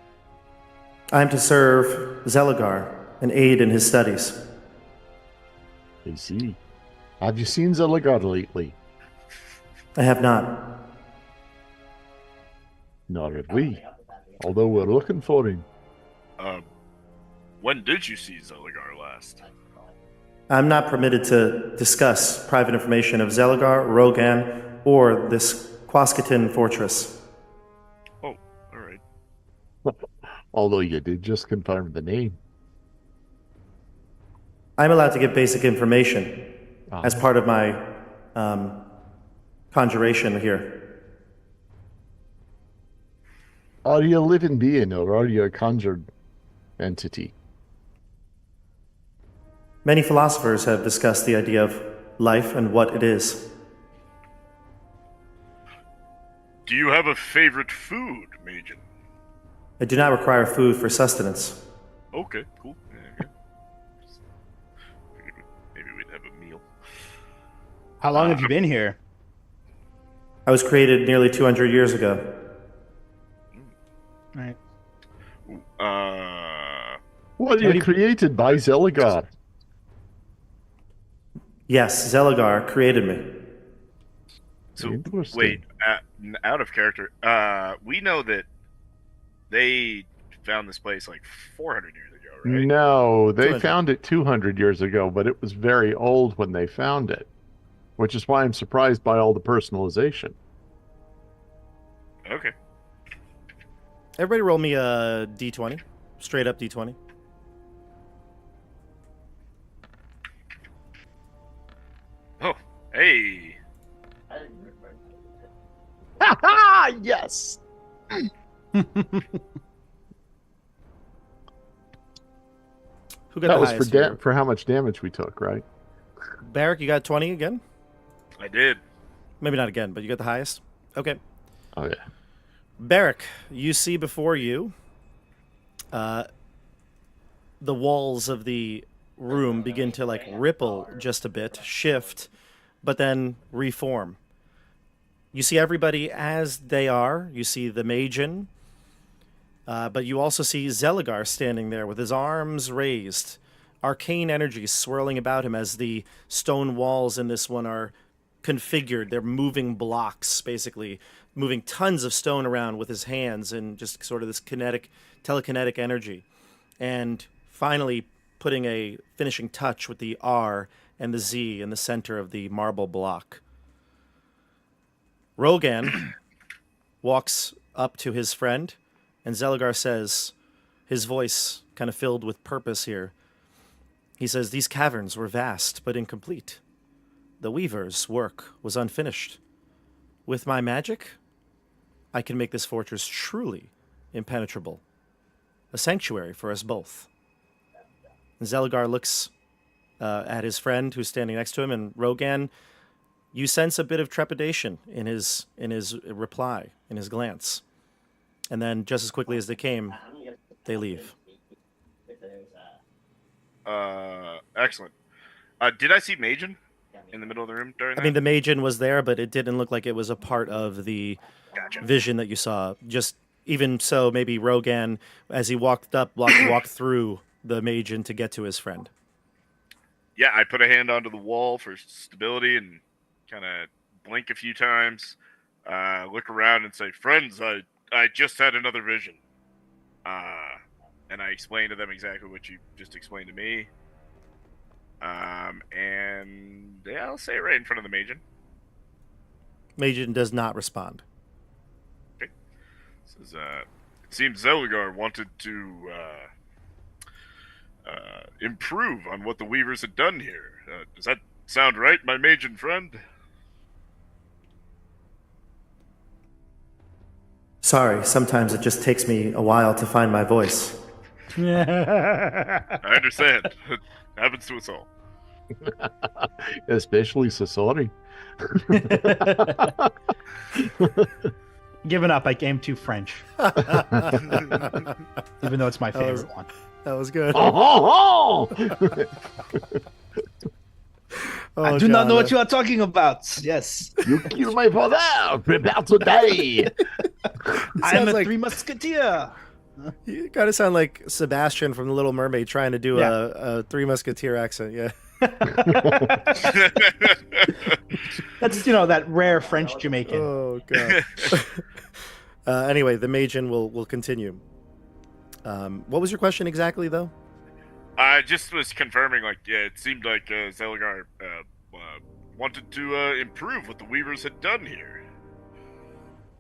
I am to serve Zelagar and aid in his studies. I see. Have you seen Zelagar lately? I have not. Nor have we. Although we're looking for him. When did you see Zelagar last? I'm not permitted to discuss private information of Zelagar, Rogan, or this Quaskitin fortress. Oh, all right. Although you did just confirm the name. I'm allowed to give basic information as part of my conjuration here. Are you a living being or are you a conjured entity? Many philosophers have discussed the idea of life and what it is. Do you have a favorite food, Magan? I do not require food for sustenance. Okay, cool. Yeah. Maybe we'd have a meal. How long have you been here? I was created nearly 200 years ago. All right. Well, you're created by Zelagar. Yes, Zelagar created me. So Interesting. wait, out of character. We know that they found this place like 400 years ago, right? No, they 200. found it 200 years ago, but it was very old when they found it, which is why I'm surprised by all the personalization. Okay. Everybody roll me a d20. Straight up d20. Oh, hey. I didn't remember. Ha ha! Yes. Who got That the was highest here? for how much damage we took, right? Barrick, you got 20 again? I did. Maybe not again, but you got the highest? Okay. Oh yeah. Barrick, you see before you the walls of the room begin to like ripple just a bit, shift, but then reform. You see everybody as they are. You see the Magan, but you also see Zeligar standing there with his arms raised, arcane energy swirling about him as the stone walls in this one are configured. They're moving blocks, basically, moving tons of stone around with his hands and just sort of this telekinetic energy. And finally, putting a finishing touch with the R and the Z in the center of the marble block. Rogan walks up to his friend, and Zeligar says, his voice kind of filled with purpose here. He says, "These caverns were vast but incomplete. The weaver's work was unfinished. With my magic, I can make this fortress truly impenetrable. A sanctuary for us both." Zeligar looks at his friend who's standing next to him, and Rogan, you sense a bit of trepidation in his reply, in his glance. And then, just as quickly as they came, they leave. If there's Excellent. Did I see Magan in the middle of the room during that? I mean, the Magan was there, but it didn't look like it was a part of the Gotcha. vision that you saw. Just even so, maybe Rogan, as he walked through the Magan to get to his friend. Yeah, I put a hand onto the wall for stability and kind of blink a few times, look around and say, "Friends, I just had another vision." And I explained to them exactly what you just explained to me. And yeah, I'll say it right in front of the Magan. Magan does not respond. Says, "It seems Zeligar wanted to improve on what the Weavers had done here. Does that sound right, my Magan friend?" Sorry, sometimes it just takes me a while to find my voice. I understand. It happens to us all. Especially Sasori. Giving up. I game too French, even though it's my favorite one. That was good. Oh, I do not know what you are talking about. Yes, you killed my father. Prepare to die. I am Sounds a like- Three Musketeer. You kind of sound like Sebastian from The Little Mermaid trying to do a Three Musketeer accent. Yeah. That's that rare French Jamaican. Oh god. Anyway, the Magan will continue. What was your question exactly, though? I just was confirming, it seemed like Zeligar wanted to improve what the Weavers had done here.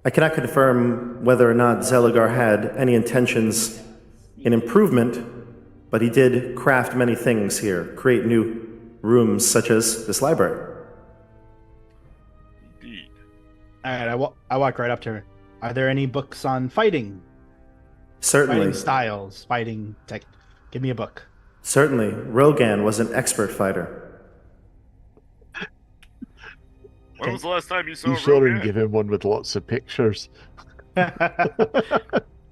I cannot confirm whether or not Zeligar had any intentions in improvement, but he did craft many things here, create new rooms such as this library. Indeed. All right, I walk right up to her. Are there any books on fighting Certainly. styles, fighting tech? Give me a book. Certainly. Rogan was an expert fighter. When was the last time you saw You sure and Rogan? give him one with lots of pictures.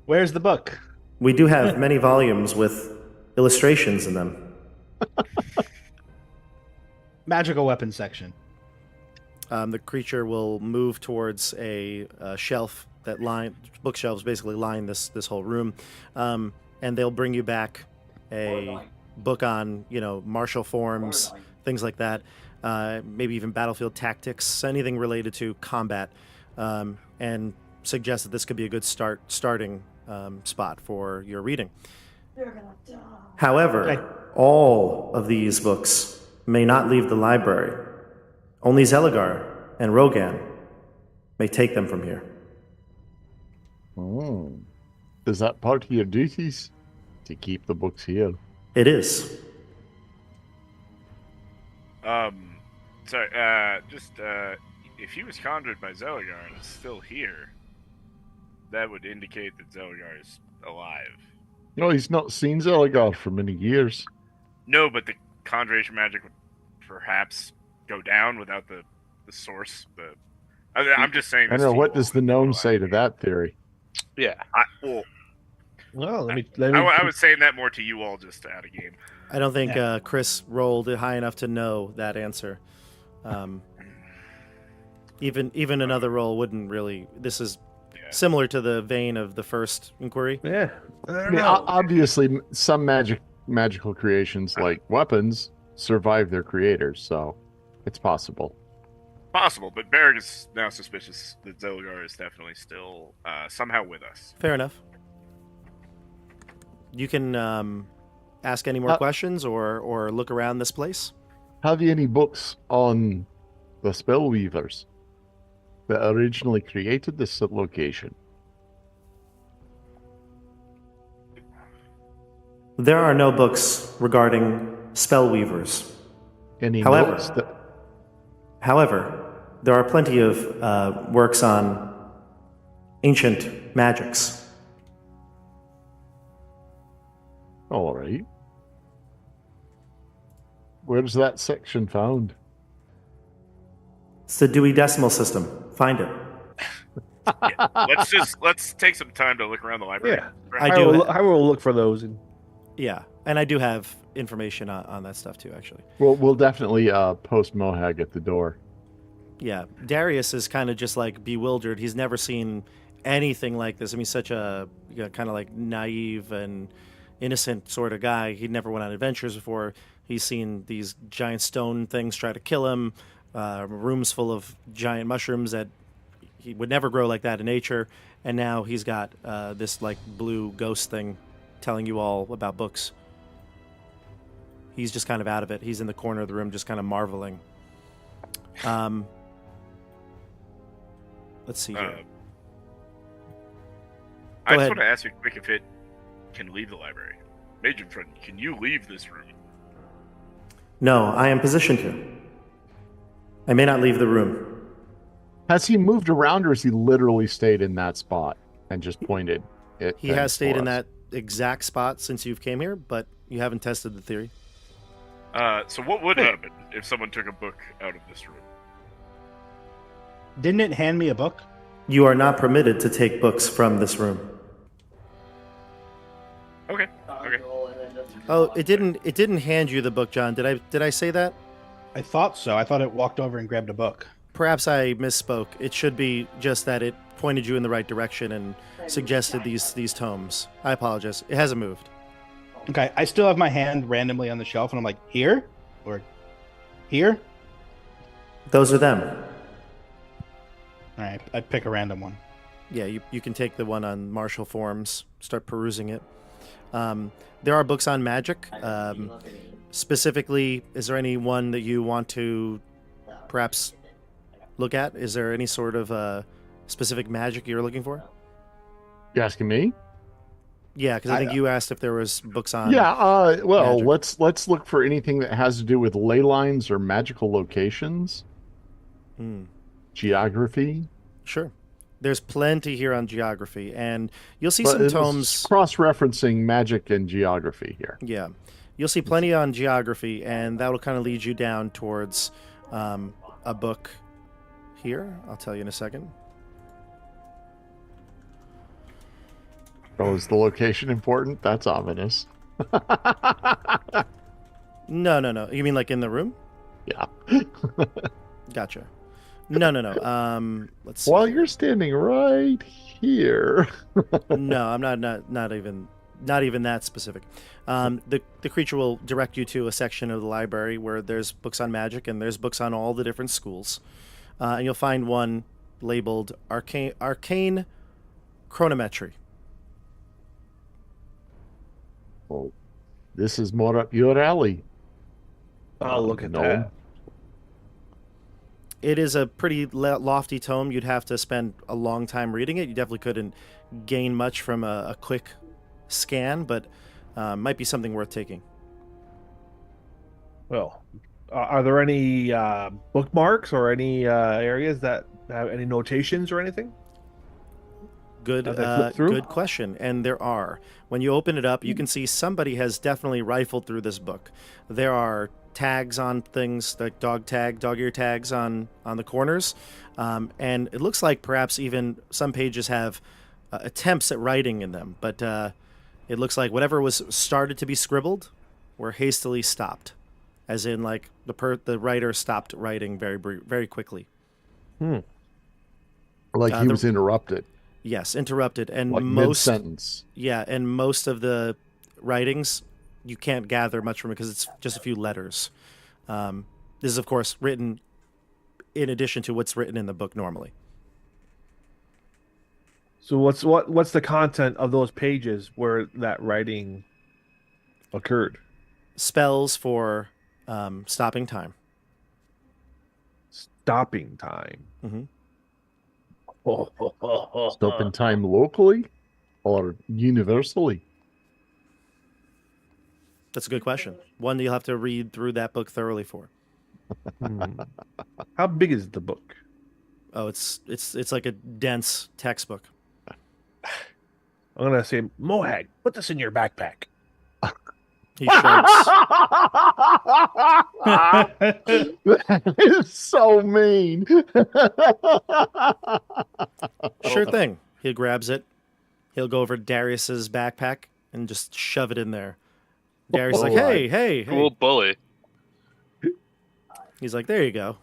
Where's the book? We do have many volumes with illustrations in them. Magical weapons section. The creature will move towards a shelf that bookshelves basically line this whole room, and they'll bring you back a book on, martial forms, things like that. Maybe even battlefield tactics, anything related to combat, and suggest that this could be a good starting spot for your reading. However, all of these books may not leave the library. Only Zeligar and Rogan may take them from here. Is that part of your duties? To keep the books here? It is. Sorry, if he was conjured by Zeligar and is still here, that would indicate that Zeligar is alive. No, he's not seen Zeligar for many years. No, but the conjuration magic would perhaps go down without the source. I'm just saying. I don't know. What does the gnome say to that theory? Yeah. Well, let me. I was saying that more to you all just out of game. I don't think Chris rolled it high enough to know that answer. Even another roll wouldn't really. This is similar to the vein of the first inquiry. Yeah. I mean, obviously, some magical creations like weapons survive their creators, so it's possible. Possible, but Barrick is now suspicious that Zeligar is definitely still somehow with us. Fair enough. You can ask any more questions or look around this place. Have you any books on the Spellweavers that originally created this location? There are no books regarding spellweavers. Any However- notes that... However, there are plenty of works on ancient magics. All right. Where's that section found? It's the Dewey Decimal System. Find it. Let's take some time to look around the library. Yeah. I I will look for those. And Yeah, and I do have information on that stuff too, actually. We'll definitely post Mohag at the door. Yeah, Darius is kind of just like bewildered. He's never seen anything like this. I mean, such a kind of like naive and innocent sort of guy. He'd never went on adventures before. He's seen these giant stone things try to kill him, rooms full of giant mushrooms that he would never grow like that in nature. And now he's got this like blue ghost thing telling you all about books. He's just kind of out of it. He's in the corner of the room just kind of marveling. Let's see here. I just ahead. want to ask you quick if it can leave the library. Major friend, can you leave this room? No, I am positioned to. I may not leave the room. Has he moved around, or has he literally stayed in that spot and just pointed it? He has stayed in that exact spot since you've came here, but you haven't tested the theory. So what would happen if someone took a book out of this room? Didn't it hand me a book? You are not permitted to take books from this room. Okay. Oh, it didn't hand you the book, John. Did I say that? I thought so. I thought it walked over and grabbed a book. Perhaps I misspoke. It should be just that it pointed you in the right direction and suggested these tomes. I apologize. It hasn't moved. Okay, I still have my hand randomly on the shelf, and I'm like, here? Or here? Those are them. All right, I pick a random one. Yeah, you can take the one on martial forms, start perusing it. There are books on magic. Specifically, is there any one that you want to perhaps look at? Is there any sort of specific magic you're looking for? You asking me? Yeah, because I think you asked if there was books on. Yeah. Well, magic. let's look for anything that has to do with ley lines or magical locations. Geography. Sure. There's plenty here on geography, and you'll see But some this is tomes. cross-referencing magic and geography here. Yeah, you'll see plenty on geography, and that will kind of lead you down towards a book here. I'll tell you in a second. Oh, is the location important? That's ominous. No. You mean like in the room? Yeah. Gotcha. No. Let's see. While you're standing right here. No, I'm not even not even that specific. The creature will direct you to a section of the library where there's books on magic and there's books on all the different schools. And you'll find one labeled Arcane Chronometry. Well, this is more up your alley. Oh, look at gnome. that. It is a pretty lofty tome. You'd have to spend a long time reading it. You definitely couldn't gain much from a quick scan, but might be something worth taking. Well, are there any bookmarks or any areas that have any notations or anything? Good, How'd that flip through? good question. And there are. When you open it up, you can see somebody has definitely rifled through this book. There are tags on things, like dog ear tags on the corners, and it looks like perhaps even some pages have attempts at writing in them. But it looks like whatever was started to be scribbled were hastily stopped, as in like the writer stopped writing very quickly. Like he was interrupted. Yes, interrupted, and Like most mid-sentence. Yeah, and most of the writings you can't gather much from it because it's just a few letters. This is, of course, written in addition to what's written in the book normally. So what's the content of those pages where that writing occurred? Spells for stopping time. Stopping time. Mm-hmm. Stop in time locally or universally? That's a good question. One that you'll have to read through that book thoroughly for. How big is the book? Oh, it's like a dense textbook. I'm gonna say, Mohag, put this in your backpack. He shrugs. That is so mean. Sure thing. He grabs it. He'll go over to Darius's backpack and just shove it in there. Darius is like, Alright. hey. Cool bully. He's like, there you go.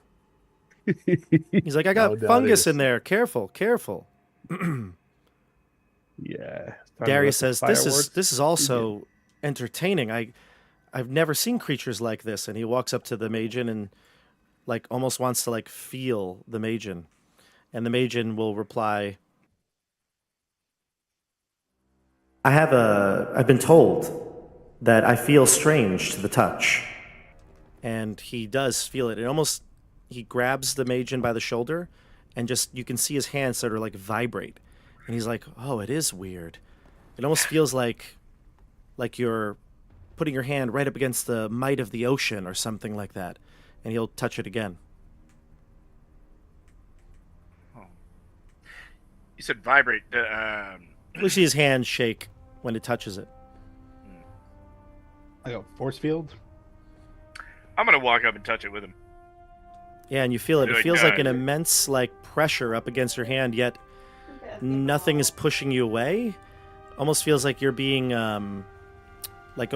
He's like, I got No, fungus Darius. in there. Careful. Yeah. Darius says, this Fireworks. is also entertaining. I've never seen creatures like this. And he walks up to the Magan and like almost wants to like feel the Magan. And the Magan will reply, I've been told that I feel strange to the touch. And he does feel it. He grabs the Magan by the shoulder and just, you can see his hands sort of like vibrate. And he's like, oh, it is weird. It almost feels like you're putting your hand right up against the might of the ocean or something like that. And he'll touch it again. You said vibrate. You'll see his hand shake when it touches it. Like a force field. I'm gonna walk up and touch it with him. Yeah, and you feel it. It Like, feels like an immense like pressure up against your hand, yet nothing is pushing you away. Almost feels like you're being like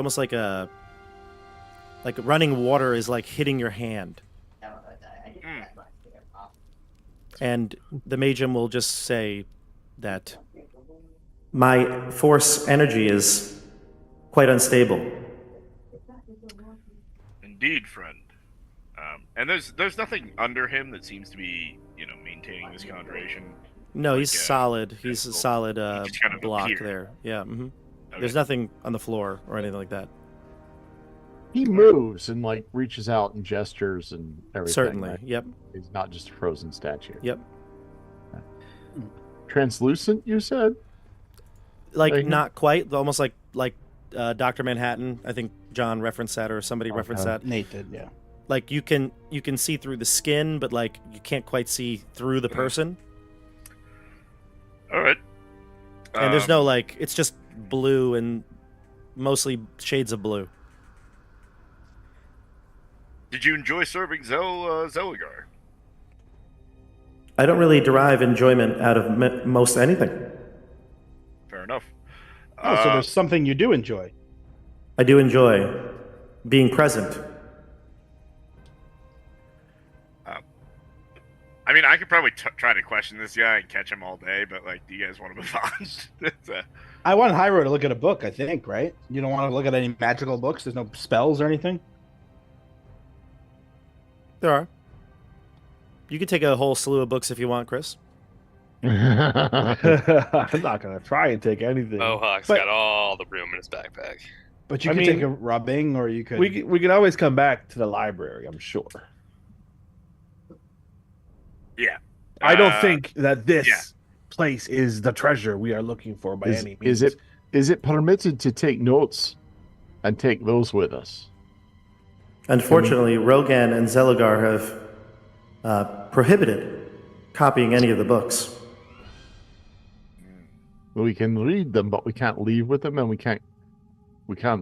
running water is like hitting your hand. And the Magan will just say that my force energy is quite unstable. Indeed, friend. And there's nothing under him that seems to be, maintaining this conjuration. No, he's Like, solid. He's a solid he just kind of block appeared. there. Yeah. Mm-hmm. Okay. There's nothing on the floor or anything like that. He moves and like reaches out and gestures and everything. Certainly. right? Yep. He's not just a frozen statue. Yep. Translucent, you said? Like Like- not quite. Almost like Dr. Manhattan. I think John referenced that or somebody referenced that. Nate did, yeah. Like you can see through the skin, but like you can't quite see through the person. All right. And there's no like it's just blue and mostly shades of blue. Did you enjoy serving Zeligar? I don't really derive enjoyment out of most anything. Fair enough. Oh, so there's something you do enjoy. I do enjoy being present. I mean, I could probably try to question this guy and catch him all day, but do you guys want to move on? I want Hyro to look at a book, I think, right? You don't want to look at any magical books? There's no spells or anything? There are. You could take a whole slew of books if you want, Chris. I'm not gonna try and take anything. Mohawk's But- got all the room in his backpack. But you I could mean, take a rubbing, or you could... We can always come back to the library. I'm sure. Yeah. I don't think that this yeah. place is the treasure we are looking for by any means. Is it permitted to take notes and take those with us? Unfortunately, Rogan and Zelagar have prohibited copying any of the books. We can read them, but we can't leave with them, and we can't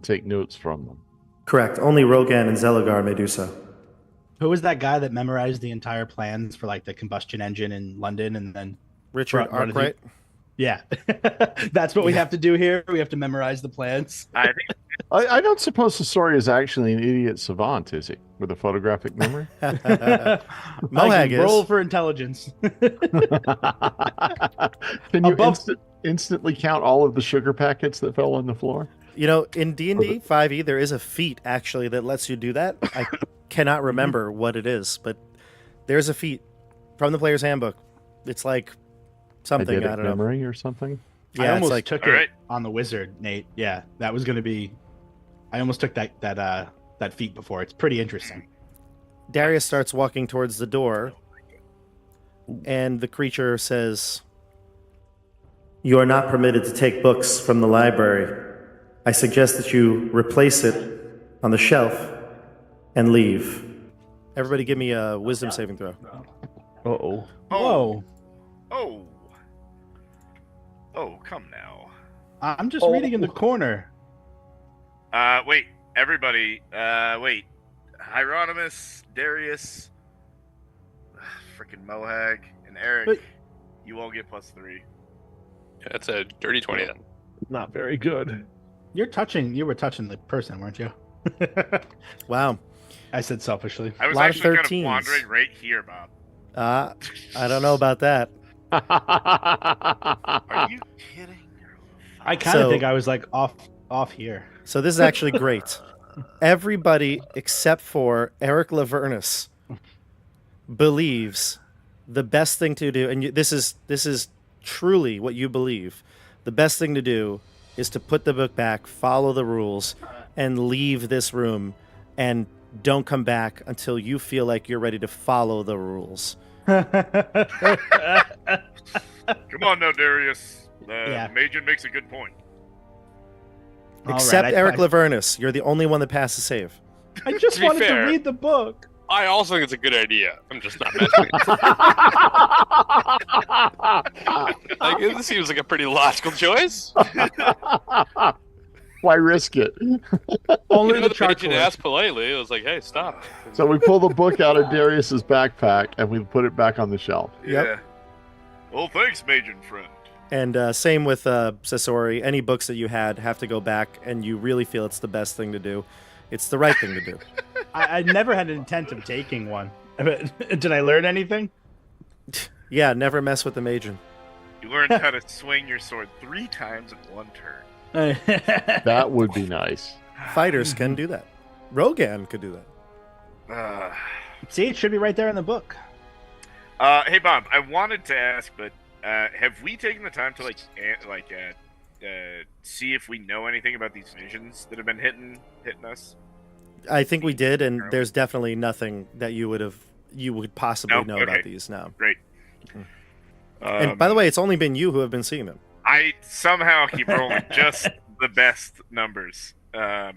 take notes from them. Correct. Only Rogan and Zelagar may do so. Who was that guy that memorized the entire plans for like the combustion engine in London and then... Richard What did he- Arkwright. Yeah. That's what we have to do here. We have to memorize the plans. I think I don't suppose Sasori is actually an idiot savant, is he? With a photographic memory? Mohag is. Roll for intelligence. Can you Above- instantly count all of the sugar packets that fell on the floor? You know, in D&D 5e, there is a feat, actually, that lets you do that. I cannot remember what it is, but there's a feat from the player's handbook. It's like something, I Eidetic don't know. memory or something? I Yeah, it's almost like, took All it right. on the wizard, Nate. Yeah, that was going to be... I almost took that feat before. It's pretty interesting. Darius starts walking towards the door, and the creature says, "You are not permitted to take books from the library. I suggest that you replace it on the shelf and leave." Everybody give me a wisdom saving throw. Uh-oh. Whoa. Oh, come now. I'm just reading in the corner. Wait, everybody. Wait. Hieronymus, Darius, freaking Mohag, and Eric. But- You all get +3. That's a dirty 20 then. Not very good. You were touching the person, weren't you? Wow. I said selfishly. I was Lot of actually kind 13s. of wandering right here, Bob. I don't know about that. Are you kidding? I kind of So- think I was like off here. So this is actually great. Everybody except for Eric Lavernus believes the best thing to do, and this is truly what you believe. The best thing to do is to put the book back, follow the rules, and leave this room, and don't come back until you feel like you're ready to follow the rules. Come on now, Darius. Yeah. Magan makes a good point. All Except right, Eric Lavernus. You're the only one that passes save. I just To be wanted fair- to read the book. I also think it's a good idea. I'm just not mentioning it. Like, this seems like a pretty logical choice. Why risk it? Only the The chart agent asked politely. It was like, hey, stop. So we pull the book out of Darius's backpack and we put it back on the shelf. Yep. Yeah. Well, thanks, Magan friend. And same with Sasori. Any books that you had have to go back, and you really feel it's the best thing to do. It's the right thing to do. I never had an intent of taking one. Did I learn anything? Yeah, never mess with the Magan. You learned how to swing your sword 3 times in 1 turn. That would be nice. Fighters can do that. Rogan could do that. See, it should be right there in the book. Hey Bob, I wanted to ask, but have we taken the time to see if we know anything about these visions that have been hitting us? I think we did, and there's definitely nothing that you would possibly Nope, know okay. about these now. Great. And by the way, it's only been you who have been seeing them. I somehow keep rolling just the best numbers. What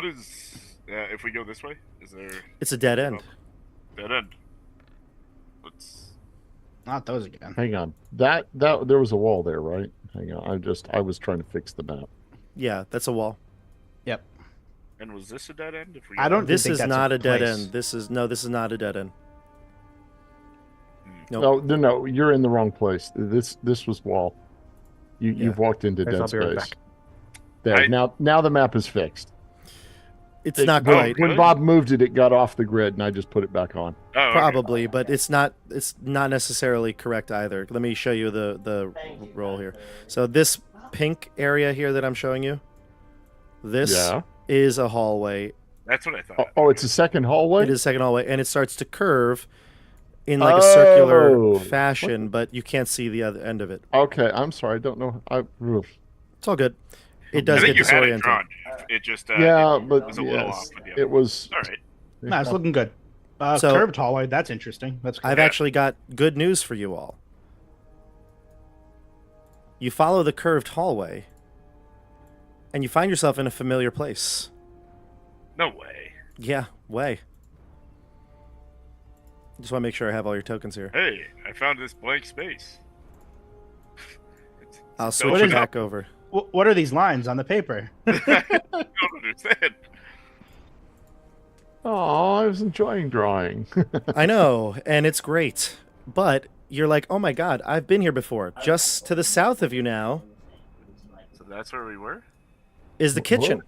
is if we go this way? Is there It's a dead end. dead end? Let's. Not those again. Hang on. That there was a wall there, right? Hang on. I was trying to fix the map. Yeah, that's a wall. Yep. And was this a dead end? If we I don't This think is that's not a dead place. end. This is not a dead end. Nope. No, you're in the wrong place. This was wall. You've walked into Thanks, dead I'll be right space. back. There. Now the map is fixed. It's not when, quite. when Bob moved it, it got off the grid, and I just put it back on. Oh, okay. Probably, but it's not necessarily correct either. Let me show you the roll here. So this pink area here that I'm showing you, this Yeah. is a hallway. That's what I thought. Oh, it's a second hallway? It is a second hallway, and it starts to curve in like a circular Oh. fashion, but you can't see the other end of it. Okay, I'm sorry. I don't know. It's all good. It I does think get you had it disorienting. drawn. It just Yeah, it but was a little yes, off with the other it was. one. All right. No, it's looking good. So- Curved hallway. That's interesting. That's good. I've actually got good news for you all. You follow the curved hallway, and you find yourself in a familiar place. No way. Yeah, way. Just want to make sure I have all your tokens here. Hey, I found this blank space. I'll So switch what you is back over. What are these lines on the paper? I don't understand. Oh, I was enjoying drawing. I know, and it's great. But you're like, oh my god, I've been here before. Just to the south of you now So that's where we were? is the kitchen,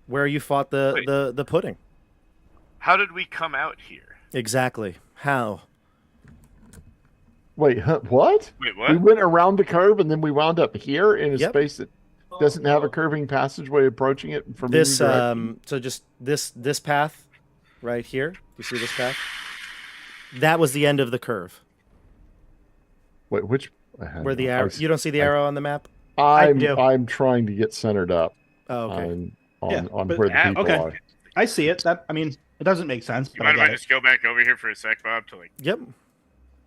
where you fought the pudding. How did we come out here? Exactly. How? Wait, what? Wait, We what? went around the curve, and then we wound up here in a Yep. space that doesn't have a curving passageway approaching it from any This direction. so just this path right here. You see this path? That was the end of the curve. Wait, which? Where the arrow? You don't see the arrow on the map? do. I'm trying to get centered up Oh, okay. on but- where the people okay. are. I see it. That I mean, it doesn't make sense. You But mind I if I get it. just go back over here for a sec, Bob, to like Yep.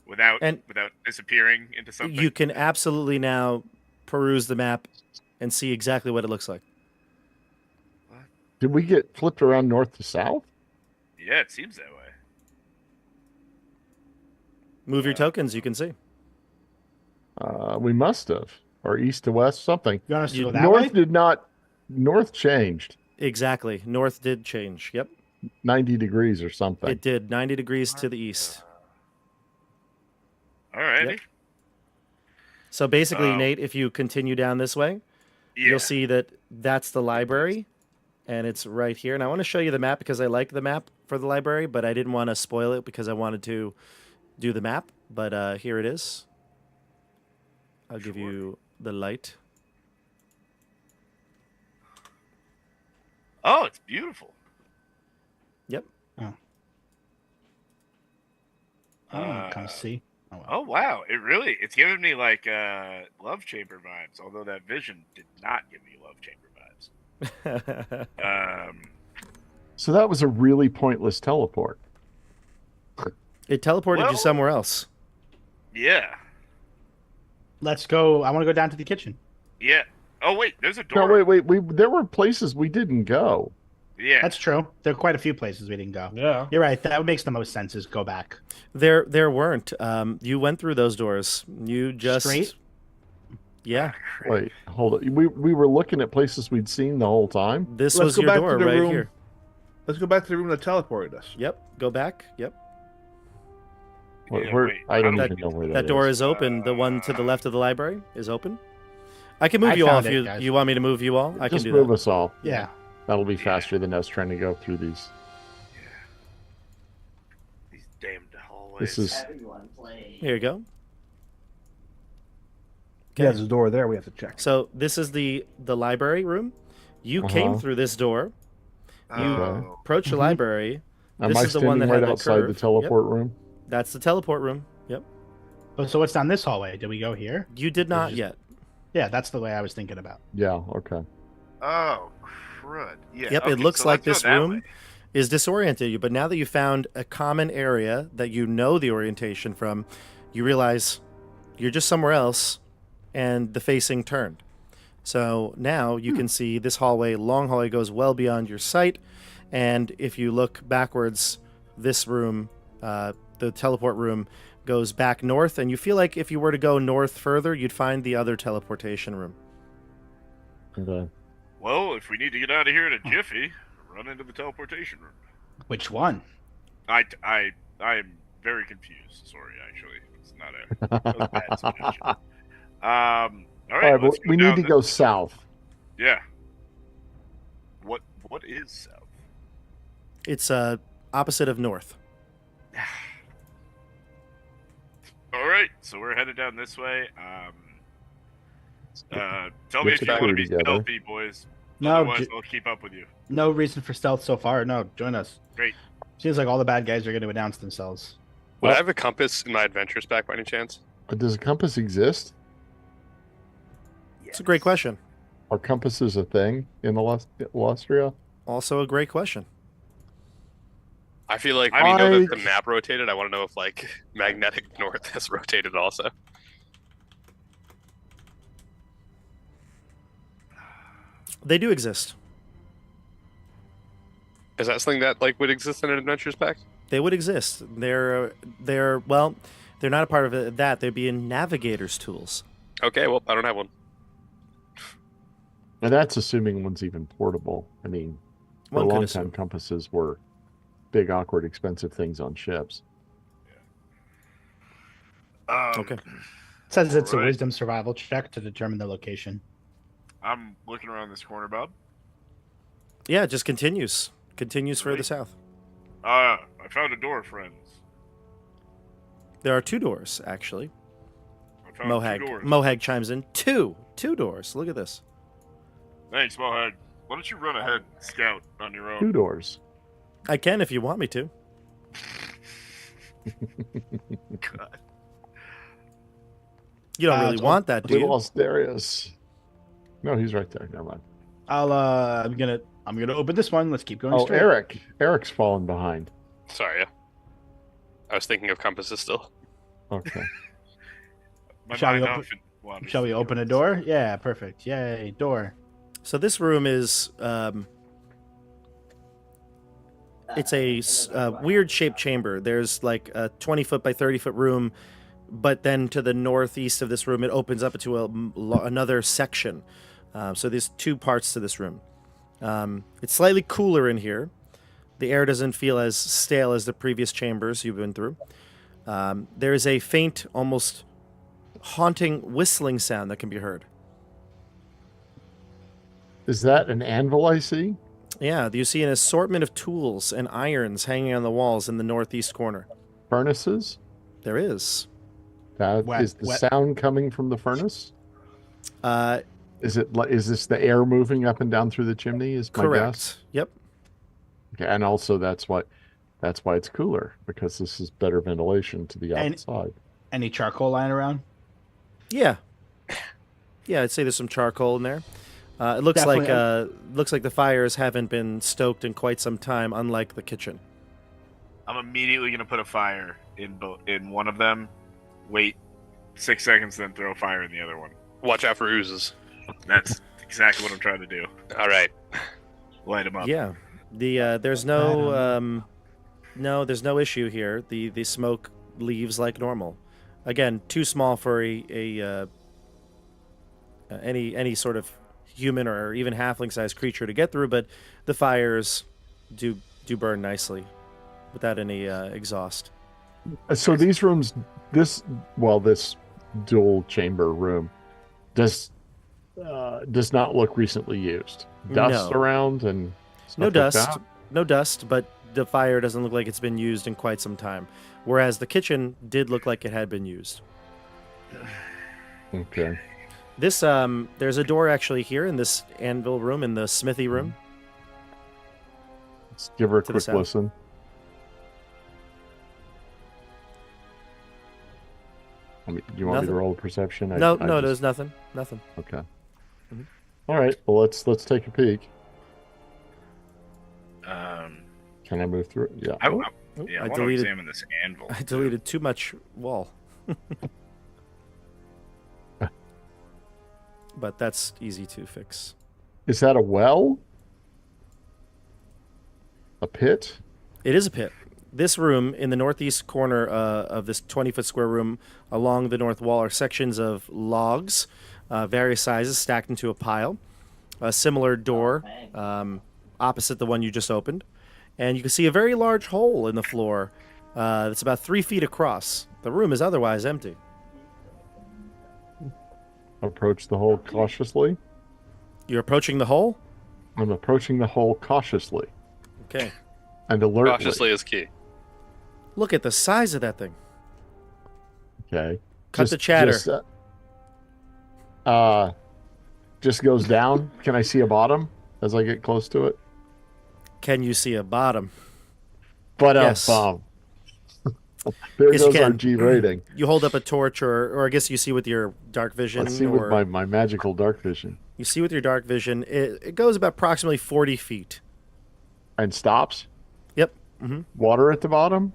without And- disappearing into something? You can absolutely now peruse the map and see exactly what it looks like. Did we get flipped around north to south? Yeah, it seems that way. Move your tokens, you can see. We must have, or east to west, something. You want us to You- go that North way? did not. North changed Exactly. North did change. Yep. 90 degrees or something. It did. 90 degrees to the east. Alrighty. Yep. So basically, Oh. Nate, if you continue down this way, Yeah. you'll see that that's the library, and it's right here. And I want to show you the map because I like the map for the library, but I didn't want to spoil it because I wanted to do the map. But here it is. I'll give you the light. Oh, it's beautiful. Yep. Oh, kind of see. Oh, well. Oh wow, it's giving me like love chamber vibes, although that vision did not give me love chamber vibes. So that was a really pointless teleport. It teleported you Well- somewhere else. Yeah. Let's go. I want to go down to the kitchen. Yeah. Oh wait, there's a No, door. wait. There were places we didn't go. Yeah. That's true. There are quite a few places we didn't go. Yeah. You're right. That makes the most sense. Is go back. There weren't. You went through those doors. You just Straight? Yeah. Wait, hold it. We were looking at places we'd seen the whole time. This Let's was go your back to door the right room. here. Let's go back to the room that teleported us. Yep. Go back. Yep. Yeah, Where, wait, I don't that- even know where That door is open. The one to the left of the library is open. I can move I you all found if it, you guys. you want me to move you all. I can Just do move that. us all. Yeah. That'll be faster than us trying to go through these. These damned hallways. This is Everyone play. Here you go. Yeah, there's a door there we have to check. So this is the library room. You came Uh-huh. through this door. Oh. Approach the Mhm. library. Am This I is the one standing that right had the outside the curve. teleport room? That's the teleport room. Yep. Oh, so what's down this hallway? Did we go here? You did not just- yet. Yeah, that's the way I was thinking about. Yeah. Okay. Oh, crud. Yeah. Yep, it okay, looks so like let's this go that room way. is disoriented you, but now that you found a common area that you know the orientation from, you realize you're just somewhere else and the facing turned. So now you can see this hallway, long hallway, goes well beyond your sight. And if you look backwards, this room, the teleport room, goes back north. And you feel like if you were to go north further, you'd find the other teleportation room. Okay. Well, if we need to get out of here in a jiffy, run into the teleportation room. Which one? I am very confused. Sorry, actually, it's not a bad suggestion. All right, All right. Well, let's go we need down to this- go south. Yeah. What is south? It's opposite of north. All right, so we're headed down this way. Tell me Get if the you want to crew be together. stealthy, boys. No, Otherwise, I'll keep up with you. no reason for stealth so far. No, join us. Great. Seems like all the bad guys are going to announce themselves. Would I have a compass in my adventures pack by any chance? Does a compass exist? It's a great question. Are compasses a thing in Illustria? Also a great question. I feel like I we know mean- that the map rotated. I want to know if like magnetic north has rotated also. They do exist. Is that something that like would exist in an adventures pack? They would exist. They're well, they're not a part of that. They'd be in navigator's tools. Okay, well I don't have one. And that's assuming one's even portable. I mean, for One a could long assume. time, compasses were big, awkward, expensive things on ships. Okay. It says it's a Alright. wisdom survival check to determine the location. I'm looking around this corner, Bob. Yeah, it just continues. Continues further Great. south. I found a door, friends. There are two doors, actually. I found Mohag. two doors. Mohag chimes in. Two doors. Look at this. Thanks, Mohag. Why don't you run ahead, scout on your Two own? doors. I can if you want me to. God. You don't really it's want that, do We you? lost Darius. No, he's right there. Never mind. I'm gonna open this one. Let's keep going Oh, straight. Eric. Eric's fallen behind. Sorry, yeah. I was thinking of compasses still. Okay. My Shall we mind open- often wanders Shall we to open a yours. door? Yeah, perfect. Yay, door. So this room is it's a weird shaped chamber. There's like a 20-foot by 30-foot room, but then to the northeast of this room, it opens up into another section. So there's two parts to this room. It's slightly cooler in here. The air doesn't feel as stale as the previous chambers you've been through. There is a faint, almost haunting whistling sound that can be heard. Is that an anvil I see? Yeah, you see an assortment of tools and irons hanging on the walls in the northeast corner. Furnaces? There is. That Wet- is the wet- sound coming from the furnace? Uh, Is this the air moving up and down through the chimney? Is my correct. guess? Yep. Okay, and also that's why it's cooler, because this is better ventilation to the And- outside. Any charcoal lying around? Yeah. Yeah, I'd say there's some charcoal in there. It looks Definitely. like the fires haven't been stoked in quite some time, unlike the kitchen. I'm immediately gonna put a fire in one of them. Wait 6 seconds, then throw a fire in the other one. Watch out for oozes. That's exactly what I'm trying to do. All right. Light them up. Yeah. There's no there's no issue here. The smoke leaves like normal. Again, too small for any sort of human or even halfling-sized creature to get through, but the fires do burn nicely without any exhaust. So these rooms, this dual chamber room, does not look recently used. Dust No. around and stuff No like dust, that? no dust, but the fire doesn't look like it's been used in quite some time. Whereas the kitchen did look like it had been used. Okay. This there's a door actually here in this anvil room, in the smithy room. Let's give her a To the quick south. listen. I mean, do you want me to Nothing. roll a perception? No, I no, just- there's nothing. Okay. Mhm. All right. Well, let's take a peek. Um, Can I move through? Yeah. I, Oh, yeah, I, I want to deleted. examine this anvil. I deleted too much wall. But that's easy to fix. Is that a well? A pit? It is a pit. This room in the northeast corner of this 20-foot square room along the north wall are sections of logs, various sizes stacked into a pile. A similar door opposite the one you just opened. And you can see a very large hole in the floor that's about 3 feet across. The room is otherwise empty. Approach the hole cautiously. You're approaching the hole? I'm approaching the hole cautiously. Okay. and alertly. Cautiously is key. Look at the size of that thing. Okay. Cut the chatter. Just goes down. Can I see a bottom as I get close to it? Can you see a bottom? But Yes. there Yes, you goes our can. G rating. You hold up a torch, or I guess you see with your dark vision. I see or with my magical dark vision. You see with your dark vision. It goes about approximately 40 feet. And stops. Yep. Water at the bottom.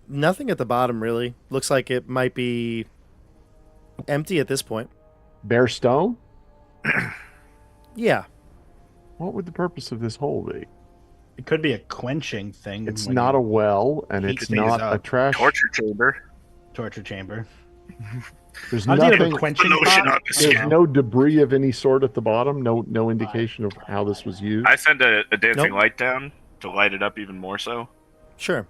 Nothing at the bottom really. Looks like it might be empty at this point. Bare stone. Yeah. What would the purpose of this hole be? It could be a quenching thing. It's when not you a well, and heat it's things not a up. trash. Torture chamber. torture chamber. There's I'm thinking of nothing. a quenching Lotion pot. on the There's skin. no debris of any sort at the bottom. No indication of how this was used. I send a dancing Nope. light down to light it up even more so. Sure.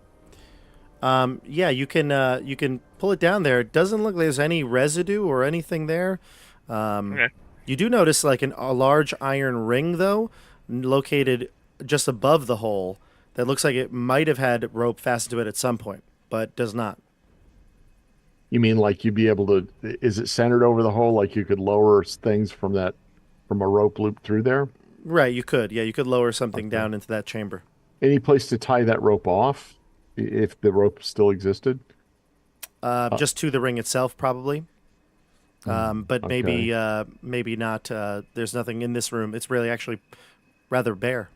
Yeah, you can pull it down there. It doesn't look like there's any residue or anything there. Okay. You do notice like a large iron ring though, located just above the hole. That looks like it might have had rope fastened to it at some point, but does not. You mean like you'd be able to? Is it centered over the hole? Like you could lower things from a rope loop through there? Right, you could. Yeah, you could lower something Okay. down into that chamber. Any place to tie that rope off, if the rope still existed? Just to the ring itself, probably. But maybe not. There's nothing in this room. It's really actually rather bare.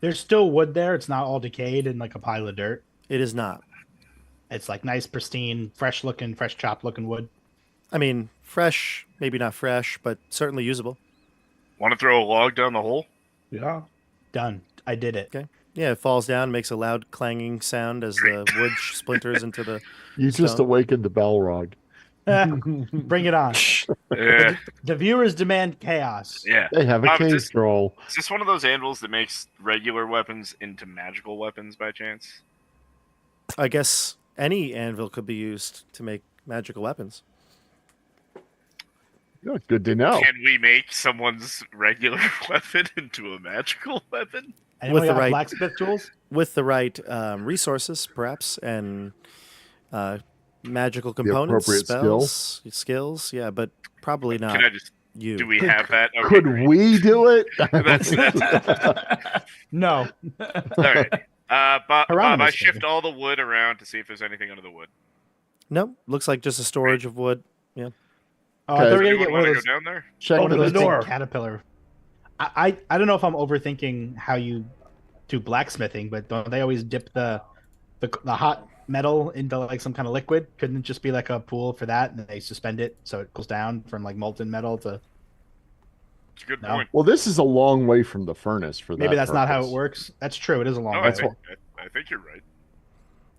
There's still wood there. It's not all decayed and like a pile of dirt. It is not. It's like nice, pristine, fresh chopped looking wood. I mean, fresh, maybe not fresh, but certainly usable. Want to throw a log down the hole? Yeah. Done. I did it. Okay. Yeah, it falls down, makes a loud clanging sound as the wood splinters into the. You just Stone. awakened the Balrog. Bring it on. Yeah. The viewers demand chaos. Yeah. They have a cave just- troll. Is this one of those anvils that makes regular weapons into magical weapons by chance? I guess any anvil could be used to make magical weapons. Good to know. Can we make someone's regular weapon into a magical weapon? Anyone With the got right- blacksmith tools? With the right resources, perhaps, and magical components, appropriate skills, yeah, but probably not Can I just? you. Do we have that? Okay, Could great. we do it? That's No. all right. Bob, I Hieronymus, shift maybe. all the wood around to see if there's anything under the wood. No, looks like just a storage of wood. Oh, I thought we were Does gonna anyone get one want of to those, go down there? Check one of Open those the door. big caterpillar. I don't know if I'm overthinking how you do blacksmithing, but don't they always dip the hot metal into like some kind of liquid? Couldn't it just be like a pool for that, and they suspend it so it goes down from like molten metal to? It's a good No. point. Well, this is a long way from the furnace for that. Maybe that's not how it purpose. works. That's true. It is a long No, way. I think you're right.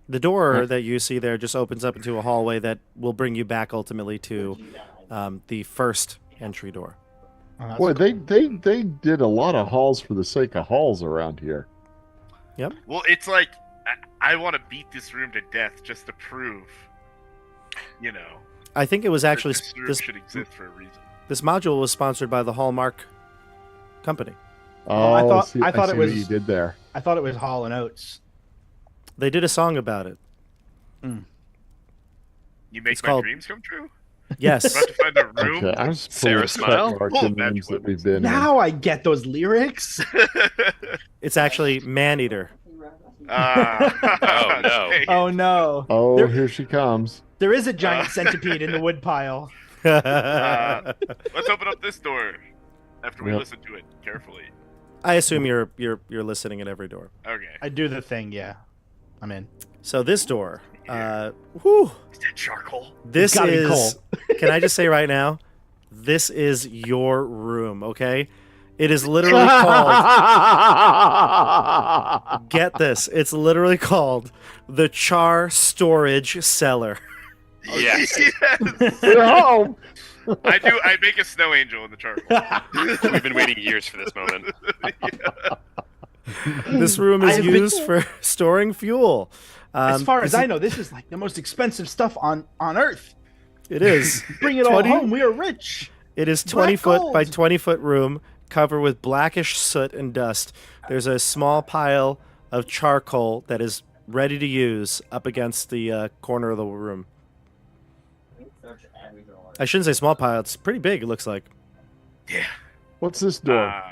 The door that you see there just opens up into a hallway that will bring you back ultimately to the first entry door. Oh, that's Boy, cool. they did a lot of halls for the sake of halls around here. Well, it's like I want to beat this room to death just to prove, I think it was that actually this room this should exist for a reason. this module was sponsored by the Hallmark company. Oh, I thought- see, I thought see it what was- you did there. I thought it was Hall and Oates. They did a song about it. You make It's my called- dreams come true. Yes. About to find a room. Okay, I was Sarah pulling Smile? check marks Full in of magic rooms that we've weapons. been in. Now I get those lyrics. It's actually Man-Eater. Oh no. Oh no! Oh, There- here she comes. There is a giant centipede in the wood pile. Let's open up this door after we Yep. listen to it carefully. I assume you're listening at every door. Okay. I do the thing, yeah. I'm in. So this door, whew, Is that charcoal? this gotta be is. Can I just say right now, this is your room. Okay, it is literally called. Get this, it's literally called the Char Storage Cellar. Yes. Yes. We're home. I make a snow angel in the charcoal. We've been waiting years for this moment. This room I is have been- used for storing fuel. As far as this I is- know, this is like the most expensive stuff on Earth. it is. Bring it all 20 home. We are rich. It is Black 20 foot by gold. 20 foot room. covered with blackish soot and dust. There's a small pile of charcoal that is ready to use up against the corner of the room. I shouldn't say small pile. It's pretty big, it looks like. Yeah. What's this door?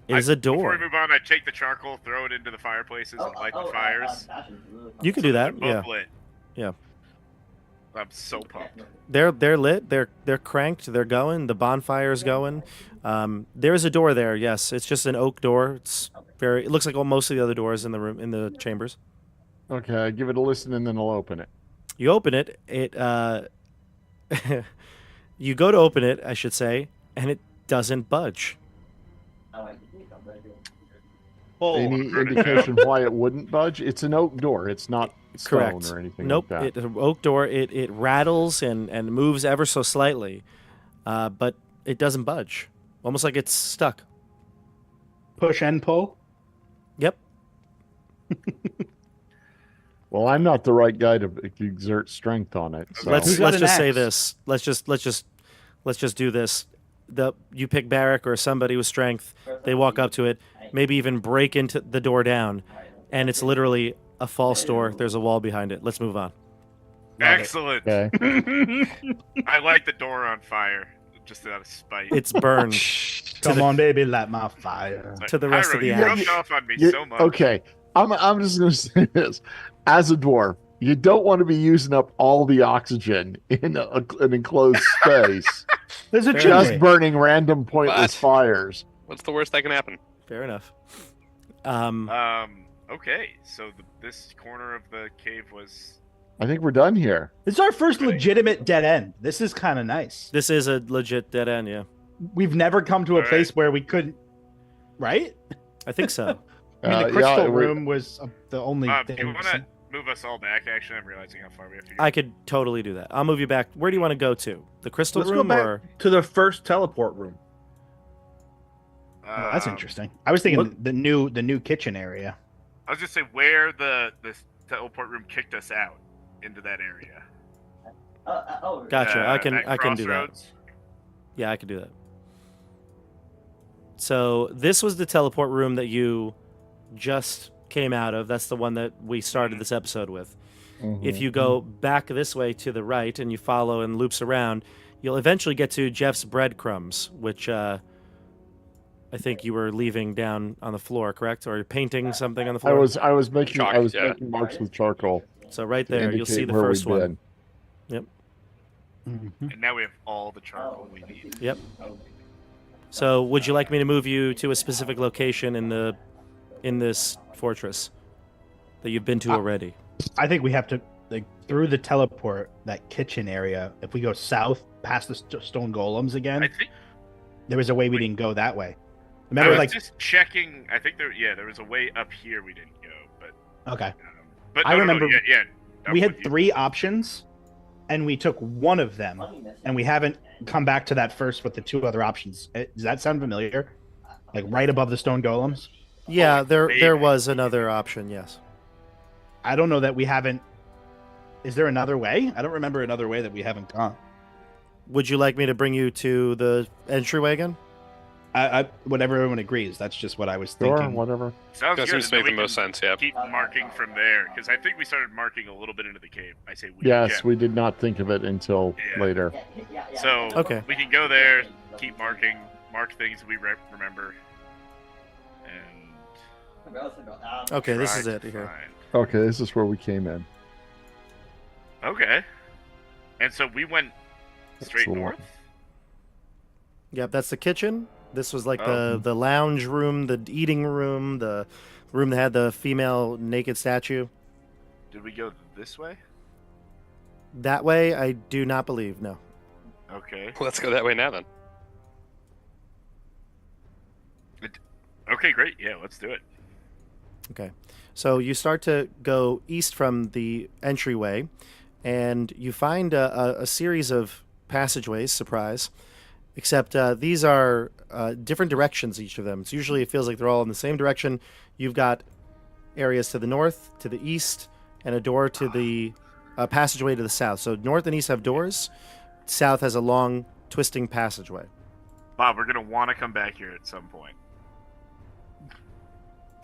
It is a Before door. we move on, I take the charcoal, throw it into the fireplaces, and light the fires. You could do that, They're yeah. both lit. Yeah. I'm so pumped. They're lit. They're cranked. They're going. The bonfire's going. There is a door there. Yes, it's just an oak door. It looks like most of the other doors in the room in the chambers. Okay, I give it a listen and then I'll open it. You open it. You go to open it, I should say, and it doesn't budge. Any indication why it wouldn't budge? It's an oak door. It's not stone Correct. or anything Nope. like that. It's an oak door. It rattles and moves ever so slightly, but it doesn't budge. Almost like it's stuck. Push and pull. Yep. Well, I'm not the right guy to exert strength on it. So. Let's Who's got an just say axe? this. Let's just do this. You pick Barrack or somebody with strength. They walk up to it, maybe even break into the door down, and it's literally a false door. There's a wall behind it. Let's move on. Excellent. Okay. I light the door on fire, just out of spite. It's burned Come on, baby, light my fire. to the rest Pyro, of the you act. rubbed off on me You- so much. Okay, I'm just going to say this. As a dwarf, you don't want to be using up all the oxygen in an enclosed space, There's a Fair chimney. just burning random pointless What? fires. What's the worst that can happen? Fair enough. Okay, so this corner of the cave was. I think we're done here. This is our first legitimate dead end. This is kind of nice. This is a legit dead end. Yeah, We've never come to a All right. place where we couldn't. Right? I think so. I mean, the Yeah, crystal we- room was the only Do thing. you we've want to seen. move us all back? Actually, I'm realizing how far we have to go. I could totally do that. I'll move you back. Where do you want to go to? The crystal Let's go room back or? to the first teleport room. Oh, that's interesting. I was thinking what- the new kitchen area. I was just say where the teleport room kicked us out into that area. Gotcha. I can at do that. Crossroads. Yeah, I can do that. So this was the teleport room that you just came out of. That's the one that we started this episode with. If you go back this way to the right and you follow and loops around, you'll eventually get to Jeff's breadcrumbs, which I think you were leaving down on the floor, correct? Or painting something on the floor? I was making Chalk, yeah. making marks with charcoal. So right to there, you'll see indicate the where first we've one. been. And now we have all the charcoal we need. Yep. So would you like me to move you to a specific location in this fortress that you've been to already? I think we have to through the teleport that kitchen area. If we go south past the stone golems again, I think there was a way we didn't go that way. I Remember, was like just checking. I think there was a way up here we didn't go, but okay, but I no, remember yeah. I'm we had with you. 3 options, and we took one of them, and we haven't come back to that first with the 2 other options. Does that sound familiar? Like right above the stone golems. Yeah, there maybe. was another option, yes. I don't know that we haven't. Is there another way? I don't remember another way that we haven't gone. Would you like me to bring you to the entryway again? I whatever everyone agrees. That's just what I was Sure, thinking. whatever. Sounds That good. seems to and make then the we most can sense. Yeah. Keep marking from there because I think we started marking a little bit into the cave. I say we. Yes, Jeff. we did not think of it until Yeah. later. So Okay. we can go there, keep mark things we remember, and Okay, this try is it to here. find- Okay, this is where we came in. Okay, and so we went straight Excellent. north. Yep, that's the kitchen. This was like Oh. the lounge room, the eating room, the room that had the female naked statue. Did we go this way? That way, I do not believe. No. Okay. Let's go that way now then. Okay, great. Yeah, let's do it. Okay. So you start to go east from the entryway, and you find a series of passageways. Surprise. Except these are different directions, each of them. It's usually, it feels like they're all in the same direction. You've got areas to the north, to the east, and a door to the passageway to the south. So north and east have doors. South has a long, twisting passageway. Bob, we're gonna want to come back here at some point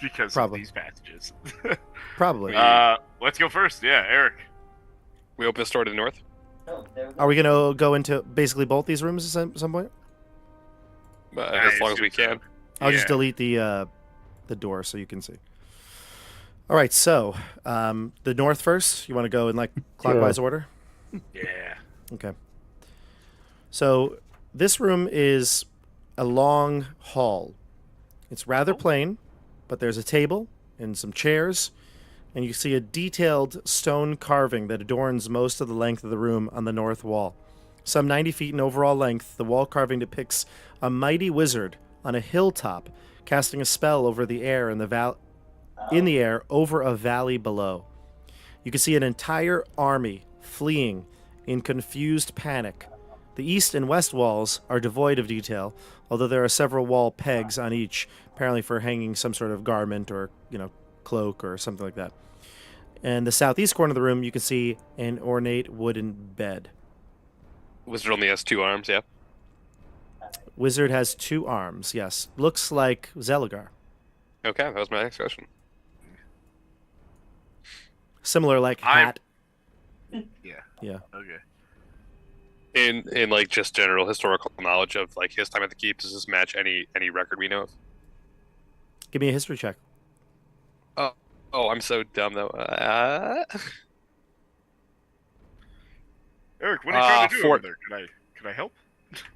because Probably. of these passages. Probably. Let's go first. Yeah, Eric. We open this door to the north. No, there we Are we gonna go into basically both these rooms at some point? As long as we assume so. can. I'll just Yeah. delete the door so you can see. All right, so the north first. You want to go in like clockwise order? Yeah. Okay. So this room is a long hall. It's rather plain, but there's a table and some chairs, and you see a detailed stone carving that adorns most of the length of the room on the north wall. Some 90 feet in overall length, the wall carving depicts a mighty wizard on a hilltop casting a spell over the air in the air over a valley below. You can see an entire army fleeing in confused panic. The east and west walls are devoid of detail, although there are several wall pegs on each, apparently for hanging some sort of garment or, cloak or something like that. And the southeast corner of the room, you can see an ornate wooden bed. Wizard only has 2 arms, yeah. Wizard has 2 arms, yes. Looks like Zeligar. Okay, that was my next question. Similar like I'm- hat. Yeah. Yeah. Okay. In like just general historical knowledge of like his time at the keep, does this match any record we know of? Give me a history check. Oh, I'm so dumb though. Eric, what are you trying to do Fort- over there? Can I help?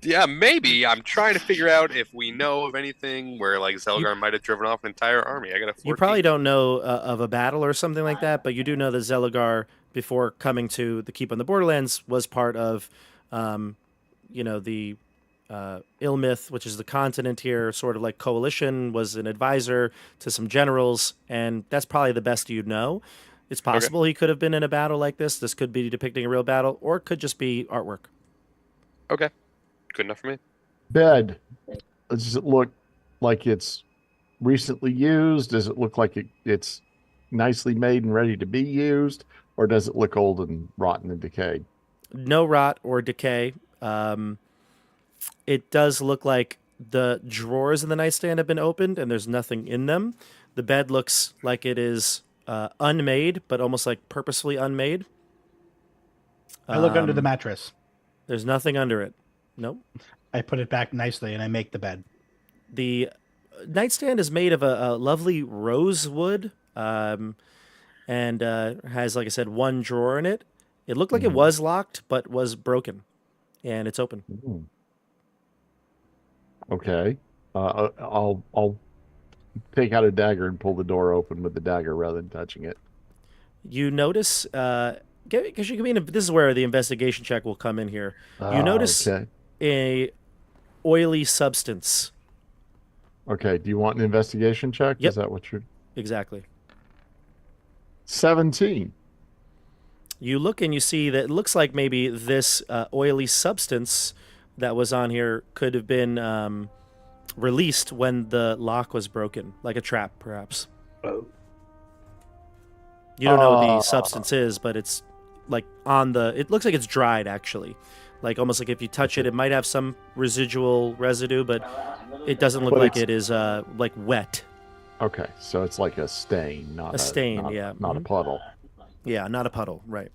Yeah, maybe. I'm trying to figure out if we know of anything where like Zelgar might have driven off an entire army. I got a 14. You probably don't know of a battle or something like that, but you do know that Zeligar, before coming to the Keep on the Borderlands, was part of, the Ilmith, which is the continent here, sort of like coalition, was an advisor to some generals, and that's probably the best you'd know. It's possible he could have been in a battle like this. This could be depicting a real battle, or it could just be artwork. Okay, good enough for me. Bed. Does it look like it's recently used? Does it look like it's nicely made and ready to be used? Or does it look old and rotten and decayed? No rot or decay. It does look like the drawers in the nightstand have been opened and there's nothing in them. The bed looks like it is unmade, but almost like purposefully unmade. I look under the mattress. There's nothing under it. Nope. I put it back nicely and I make the bed. The nightstand is made of a lovely rosewood and has, like I said, 1 drawer in it. It looked like it was locked, but was broken, and it's open. Okay. I'll take out a dagger and pull the door open with the dagger rather than touching it. You notice, because you can be this is where the investigation check will come in here. You notice Okay. a oily substance. Okay. Do you want an investigation check? Yep. Is that what you're? Exactly. 17. You look and you see that it looks like maybe this oily substance that was on here could have been released when the lock was broken, like a trap, perhaps. Oh. You don't know what the substance is, but it's like it looks like it's dried, actually. Like almost like if you touch it, it might have some residual residue, but it doesn't look But like it's- it is like wet. Okay. So it's like a stain, not A stain, not, yeah. Not a puddle. Yeah, not a puddle, right.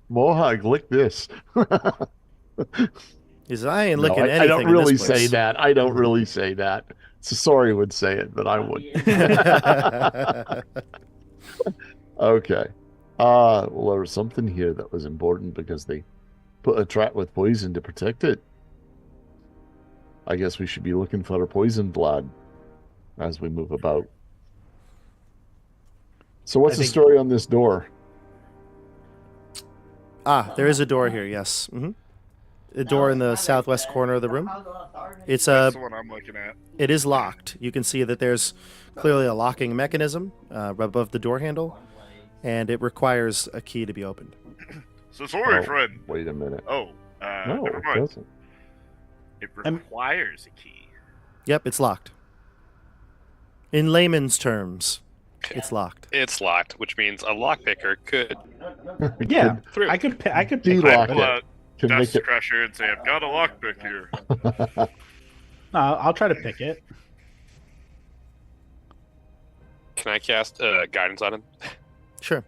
Mohawk, lick this. Is I ain't No, licking anything I don't in really this place. say that. I don't really say that. Sorry would say it, but I would. Okay. Well, there was something here that was important because they put a trap with poison to protect it. I guess we should be looking for a poison blood as we move about. So what's the think- story on this door? There is a door here, yes. A door in the southwest corner of the room. It's That's the one I'm looking at. it is locked. You can see that there's clearly a locking mechanism above the door handle, and it requires a key to be opened. So sorry, Oh, friend. Wait a minute. Oh, No, never it mind. doesn't. It requires a key. Yep, it's locked. In layman's terms, it's locked. It's locked, which means a lockpicker could Yeah, through. I could pick De-lock it. it. can make dust it. crusher and say, "I've got a lockpick here." I'll try to pick it. Can I cast guidance on him? Sure.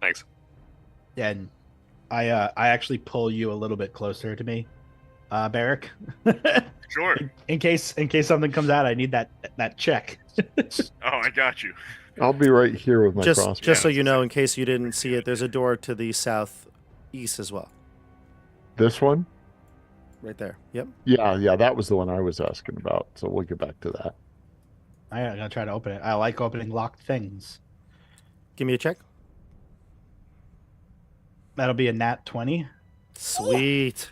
Thanks. Yeah, and I actually pull you a little bit closer to me, Barrick. Sure. in case something comes out, I need that check. Oh, I got you. I'll be right here with my crossbow. Just so you know, in case you didn't see it, there's a door to the southeast as well. This one? Right there. Yep. Yeah, that was the one I was asking about. So we'll get back to that. I'm gonna try to open it. I like opening locked things. Give me a check. That'll be a nat 20. Sweet.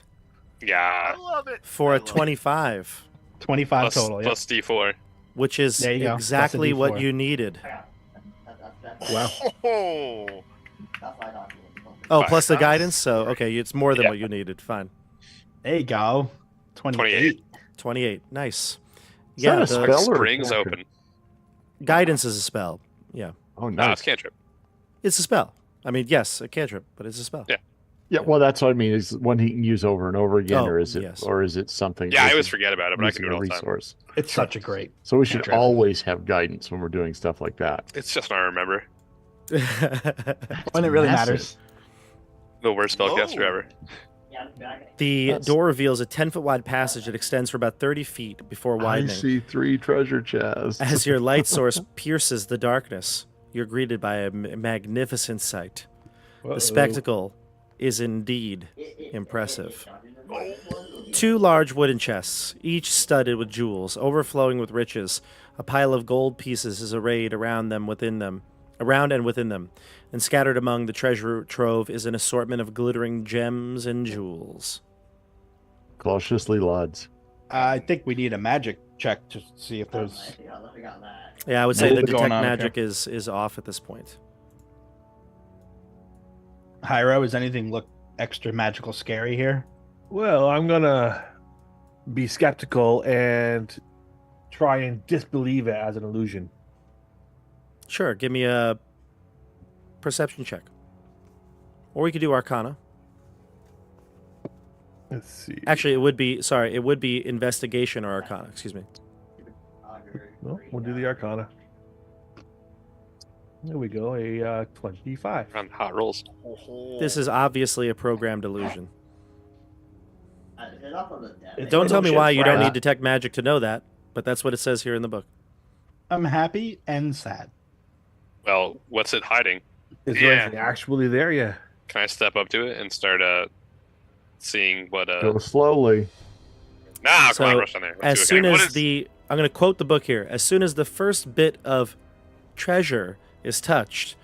Yeah. I love it. For I a love it. 25, 25 Plus, total. Yep. plus D4. which is There you go. exactly Plus a what D4. you needed. That's Wow. Oh, my document. Oh, Five. plus the guidance? So, okay, it's more than Yeah. what you needed. Fine. There you go. 28. 28. Nice. Is Yeah, that a the spell or a Springs cantrip? open. guidance is a spell. Yeah. Oh, No, nice. it's cantrip. It's a spell. I mean, yes, a cantrip, but it's a spell. Yeah. Yeah, well, that's what I mean. Is one he can use over and over again, Oh, or is it, yes. something? Yeah, I is always it forget about it, but I can do it all using the a time. resource? It's such a great. So we should cantrip. always have guidance when we're doing stuff like that. It's just not remember. When it really massive. matters. The worst spellcaster Whoa. ever. Yeah, I'm back. The That's- door reveals a 10-foot wide passage that extends for about 30 feet before I widening. see 3 treasure chests. As your light source pierces the darkness, you're greeted by a magnificent sight. The spectacle is indeed impressive. 2 large wooden chests, each studded with jewels, overflowing with riches. A pile of gold pieces is arrayed around and within them, and scattered among the treasure trove is an assortment of glittering gems and jewels. Cautiously, lads. I think we need a magic check to see if there's. I forgot that. Yeah, I would say Nothing the detect going on up magic is off at this point. Hyro, does anything look extra magical scary here? Well, I'm gonna be skeptical and try and disbelieve it as an illusion. Sure, give me a perception check. Or we could do Arcana. Let's see. Actually, it would be investigation or Arcana, excuse me. Well, we'll do the Arcana. There we go, a 25. On hot rolls. This is obviously a programmed illusion. Is it off of the dead? Don't tell me why you don't right. need detect magic to know that, but that's what it says here in the book. I'm happy and sad. Well, what's it hiding? Is there Yeah. anything actually there? Yeah. Can I step up to it and start seeing what Go slowly. Nah, So, come on, rush on there. Let's As see soon what as kind of- the I'm going to quote the book here. As soon as the first bit of treasure is touched,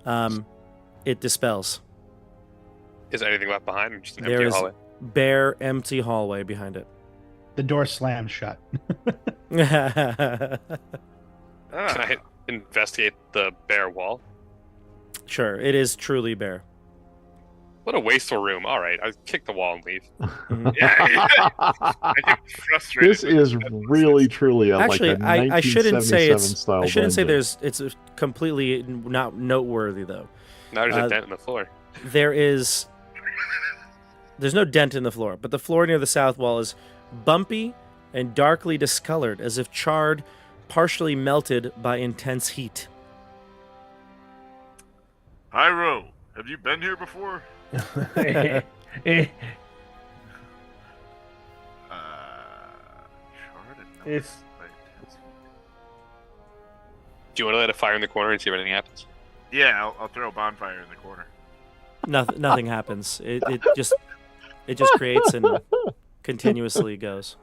it dispels. is anything left behind? Or just an There empty is hallway. bare, empty hallway behind it. The door slams shut. Can Ah, I investigate the bare wall? Sure, it is truly bare. What a wasteful room. All right, I'll kick the wall and leave. I get frustrated. This is really, truly Actually, like a I shouldn't say 1977 it's. style I shouldn't say dungeon. it's completely not noteworthy though. Now there's Uh, a dent in the floor. There's no dent in the floor, but the floor near the south wall is bumpy and darkly discolored, as if charred, partially melted by intense heat. Hyro, have you been here before? Eh, Charred and It's- by intense heat. Do you want to light a fire in the corner and see if anything happens? Yeah, I'll throw a bonfire in the corner. Nothing happens. It just creates and continuously goes.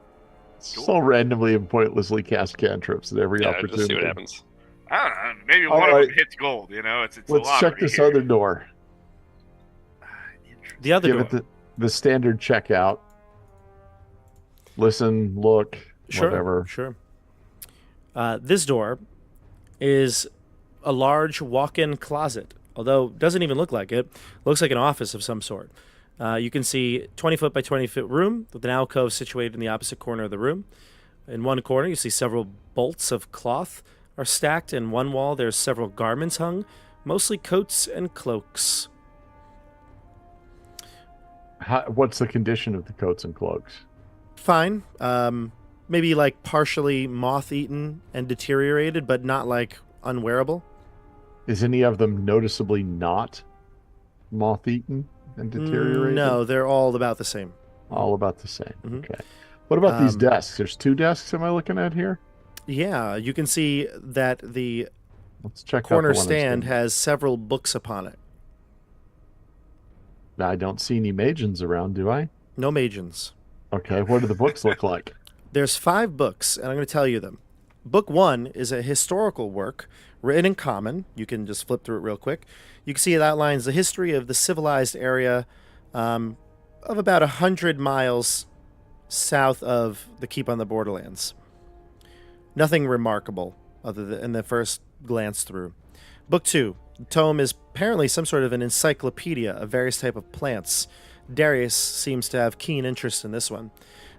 So randomly and pointlessly cast cantrips at every Yeah, opportunity. just see what happens. I don't know. Maybe All one of right. them hits gold. You know, it's a Let's check lottery this here. other door. Interesting. The other Give door. it the standard checkout. Listen, look, Sure, whatever. sure. This door is a large walk-in closet, although it doesn't even look like it. Looks like an office of some sort. You can see 20-foot by 20-foot room with an alcove situated in the opposite corner of the room. In one corner, you see several bolts of cloth are stacked. In one wall, there's several garments hung, mostly coats and cloaks. What's the condition of the coats and cloaks? Fine. Maybe like partially moth-eaten and deteriorated, but not like unwearable. Is any of them noticeably not moth-eaten and deteriorated? No, they're all about the same. All about the same. Mhm. Okay. What about these Um, desks? There's 2 desks. Am I looking at here? Yeah, you can see that the Let's check out corner the one I'm stand standing. has several books upon it. Now, I don't see any Magians around, do I? No Magians. Okay. What do the books look like? There's 5 books, and I'm going to tell you them. Book 1 is a historical work written in common. You can just flip through it real quick. You can see it outlines the history of the civilized area of about 100 miles south of the Keep on the Borderlands. Nothing remarkable other than in the first glance through. Book 2. The tome is apparently some sort of an encyclopedia of various type of plants. Darius seems to have keen interest in this one.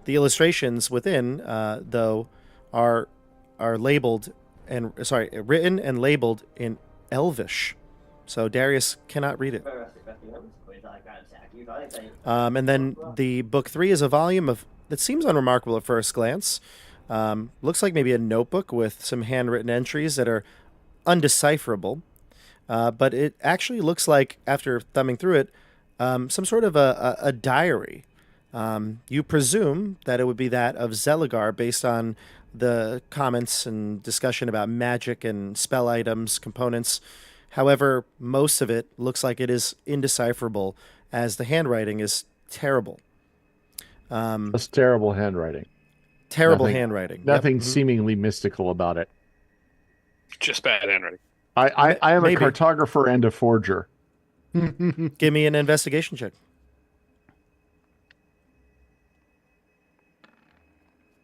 The illustrations within, though, are labeled and written and labeled in Elvish, so Darius cannot read it. And then the book 3 is a volume of that seems unremarkable at first glance. Looks like maybe a notebook with some handwritten entries that are undecipherable, but it actually looks like, after thumbing through it, some sort of a diary. You presume that it would be that of Zeligar based on the comments and discussion about magic and spell items, components. However, most of it looks like it is indecipherable, as the handwriting is terrible. That's terrible handwriting. Terrible Nothing- handwriting. Yep. Nothing Mhm. seemingly mystical about it. Just bad handwriting. I am Maybe. a cartographer and a forger. Give me an investigation check.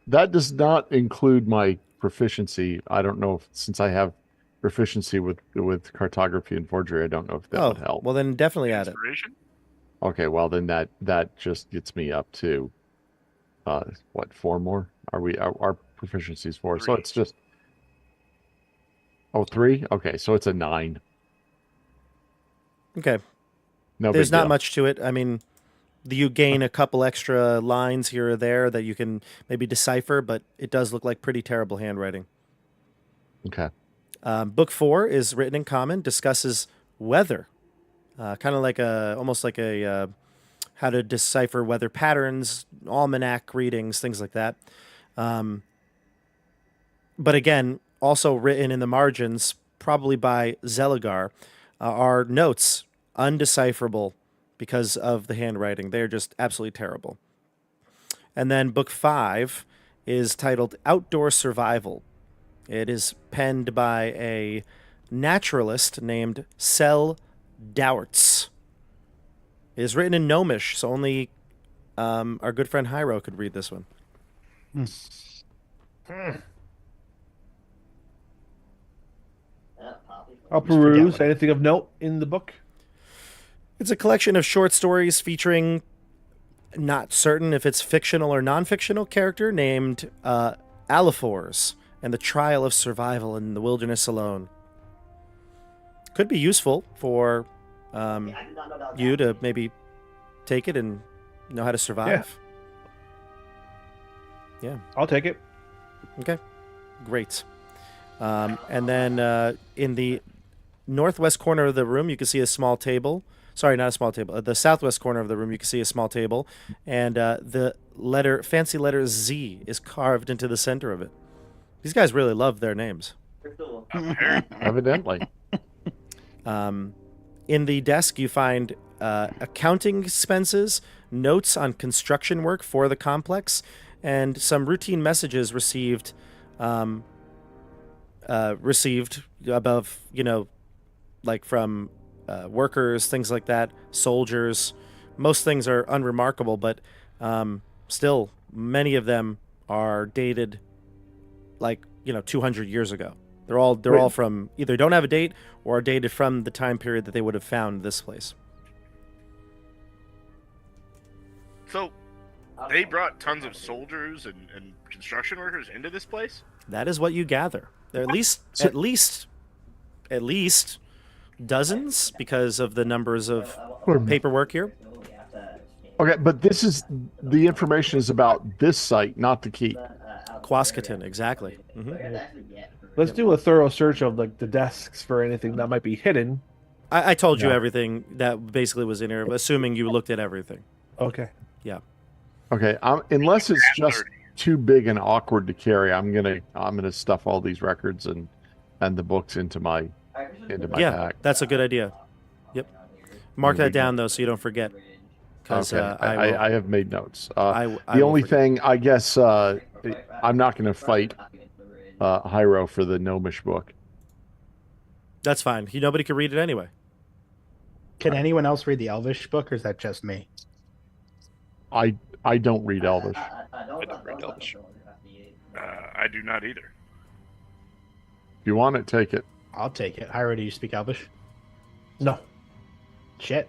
That does not include my proficiency. I don't know if, since I have proficiency with cartography and forgery, I don't know if that would help. Well, then definitely add it. Inspiration? Okay, well then that just gets me up to what, 4 more? Our proficiency is 4. So 3. it's just 3? Okay, so it's a 9. Okay. No, There's big not deal. much to it. I mean, you gain a couple extra lines here or there that you can maybe decipher, but it does look like pretty terrible handwriting. Okay. Book 4 is written in common, discusses weather, kind of like almost like a how to decipher weather patterns, almanac readings, things like that. But again, also written in the margins, probably by Zeligar, are notes undecipherable because of the handwriting. They're just absolutely terrible. And then book 5 is titled Outdoor Survival. It is penned by a naturalist named Sel Dowerts. It is written in Gnomish, so only our good friend Hyro could read this one. I'll peruse. Anything of note in the book? It's a collection of short stories featuring, not certain if it's fictional or non-fictional, character named Alifors and the trial of survival in the wilderness alone. Could be useful for you to maybe take it and know how to survive. Yeah. I'll take it. Okay. Great. And then in the northwest corner of the room, you can see a small table. Sorry, not a small table. The southwest corner of the room, you can see a small table, and the fancy letter Z is carved into the center of it. These guys really love their names. Evidently. In the desk, you find accounting expenses, notes on construction work for the complex, and some routine messages received above, like from workers, things like that, soldiers. Most things are unremarkable, but still, many of them are dated 200 years ago. They're all from either don't have a date or are dated from the time period that they would have found this place. So, they brought tons of soldiers and construction workers into this place? That is what you gather. There are at least dozens because of the numbers of paperwork here. Okay, but the information is about this site, not the keep. Quascaton, exactly. Let's do a thorough search of like the desks for anything that might be hidden. I told you No. everything that basically was in here, assuming you looked at everything. Okay. Okay, unless it's just too big and awkward to carry, I'm gonna stuff all these records and the books into my Yeah, pack. that's a good idea. Yep. Mark that down though, so you don't forget. Because Okay, I I have made notes. I The will only forget. thing, I guess, I'm not going to fight Hyro for the Gnomish book. That's fine. Nobody can read it anyway. Can anyone else read the Elvish book, or is that just me? I don't read Elvish. I don't read Elvish. I do not either. If you want it, take it. I'll take it. Hyro, do you speak Elvish? No. Shit.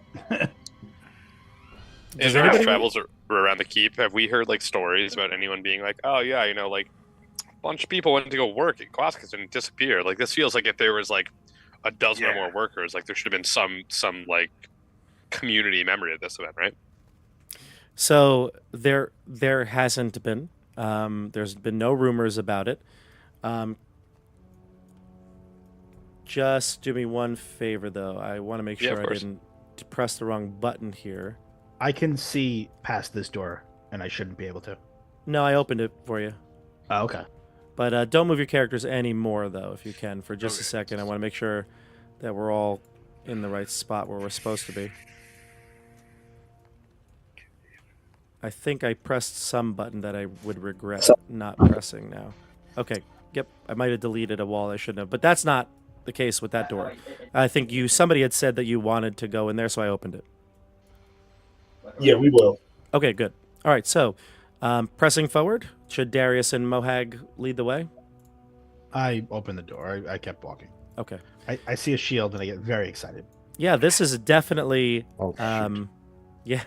Is there any travels around the keep? Have we heard like stories about anyone being like, oh yeah, like a bunch of people went to go work at Quascus and disappear? Like this feels like if there was like a dozen or more workers, like there should have been some like community memory of this event, right? So there hasn't been. There's been no rumors about it. Just do me one favor though. I want to make Yeah, sure of I course. didn't press the wrong button here. I can see past this door, and I shouldn't be able to. No, I opened it for you. Oh, okay. But don't move your characters anymore, though, if you can, for just a Okay. second. I want to make sure that we're all in the right spot where we're supposed to be. I think I pressed some button that I would regret not pressing now. Okay, yep, I might have deleted a wall I shouldn't have. But that's not the case with that door. I think somebody had said that you wanted to go in there, so I opened it. Yeah, we will. Okay, good. All right, so pressing forward, should Darius and Mohag lead the way? I opened the door. I kept walking. Okay. I see a shield, and I get very excited. Yeah, this is definitely Oh, shoot. yeah.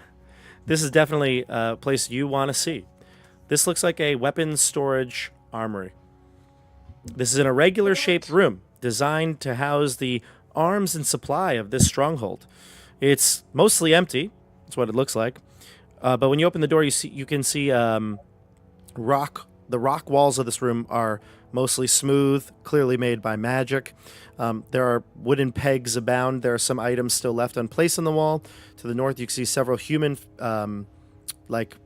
This is definitely a place you want to see. This looks like a weapons storage armory. This is an irregular shaped room designed to house the arms and supply of this stronghold. It's mostly empty. That's what it looks like. But when you open the door, you can see rock. The rock walls of this room are mostly smooth, clearly made by magic. There are wooden pegs abound. There are some items still left unplaced on the wall. To the north, you can see several human,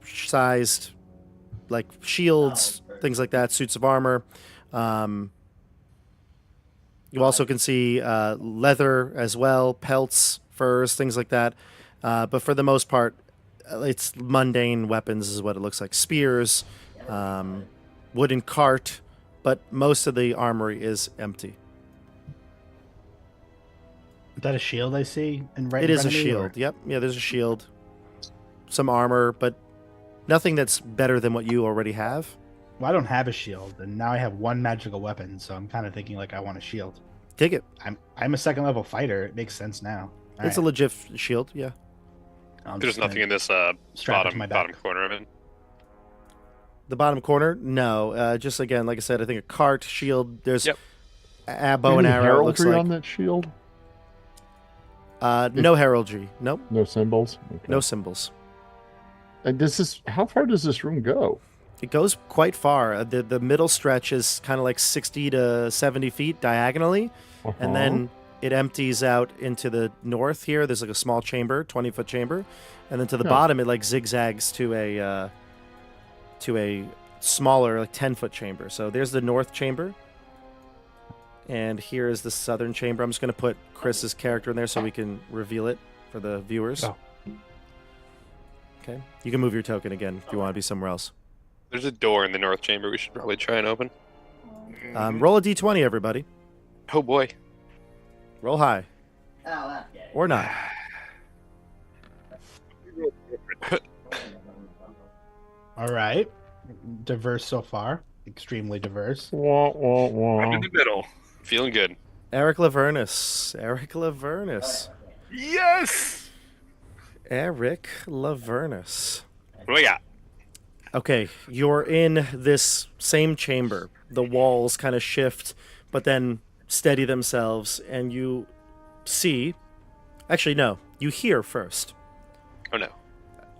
sized, shields, things like that, suits of armor. You also can see leather as well, pelts, furs, things like that. But for the most part, it's mundane weapons is what it looks like. Spears, wooden cart, but most of the armory is empty. Is that a shield I see? It is a shield. Yep. Yeah, there's a shield. Some armor, but nothing that's better than what you already have. Well, I don't have a shield, and now I have one magical weapon, so I'm kind of thinking like I want a shield. Take it. I'm a second level fighter. It makes sense now. All It's a right. legit shield, yeah. I'm There's just gonna nothing in this strap it to my back. bottom corner of it. The bottom corner? No. Just again, like I said, I think a cart, shield, there's Yep. a bow and Any arrow, it looks heraldry like. on that shield? No heraldry. Nope. No symbols? Okay. No symbols. And how far does this room go? It goes quite far. The middle stretch is kind of like 60 to 70 feet diagonally, and then it empties out into the north here. There's like a small chamber, 20-foot chamber, and then to the Yeah. bottom it like zigzags to a smaller like 10-foot chamber. So there's the north chamber, and here is the southern chamber. I'm just going to put Chris's character in there so we can reveal it for the viewers. Oh. Okay, you can move your token again if you want to be somewhere else. There's a door in the north chamber we should probably try and open. Roll a d20, everybody. Oh boy. Roll high Oh, that's good. or not. All right. Diverse so far. Extremely diverse. Wah, wah, wah. I'm in the middle. Feeling good. Eric Lavernus. Eric Lavernus. Yes. Eric Lavernus. What do we got? Okay, you're in this same chamber. The walls kind of shift, but then steady themselves, and you see. Actually, no. You hear first. Oh no.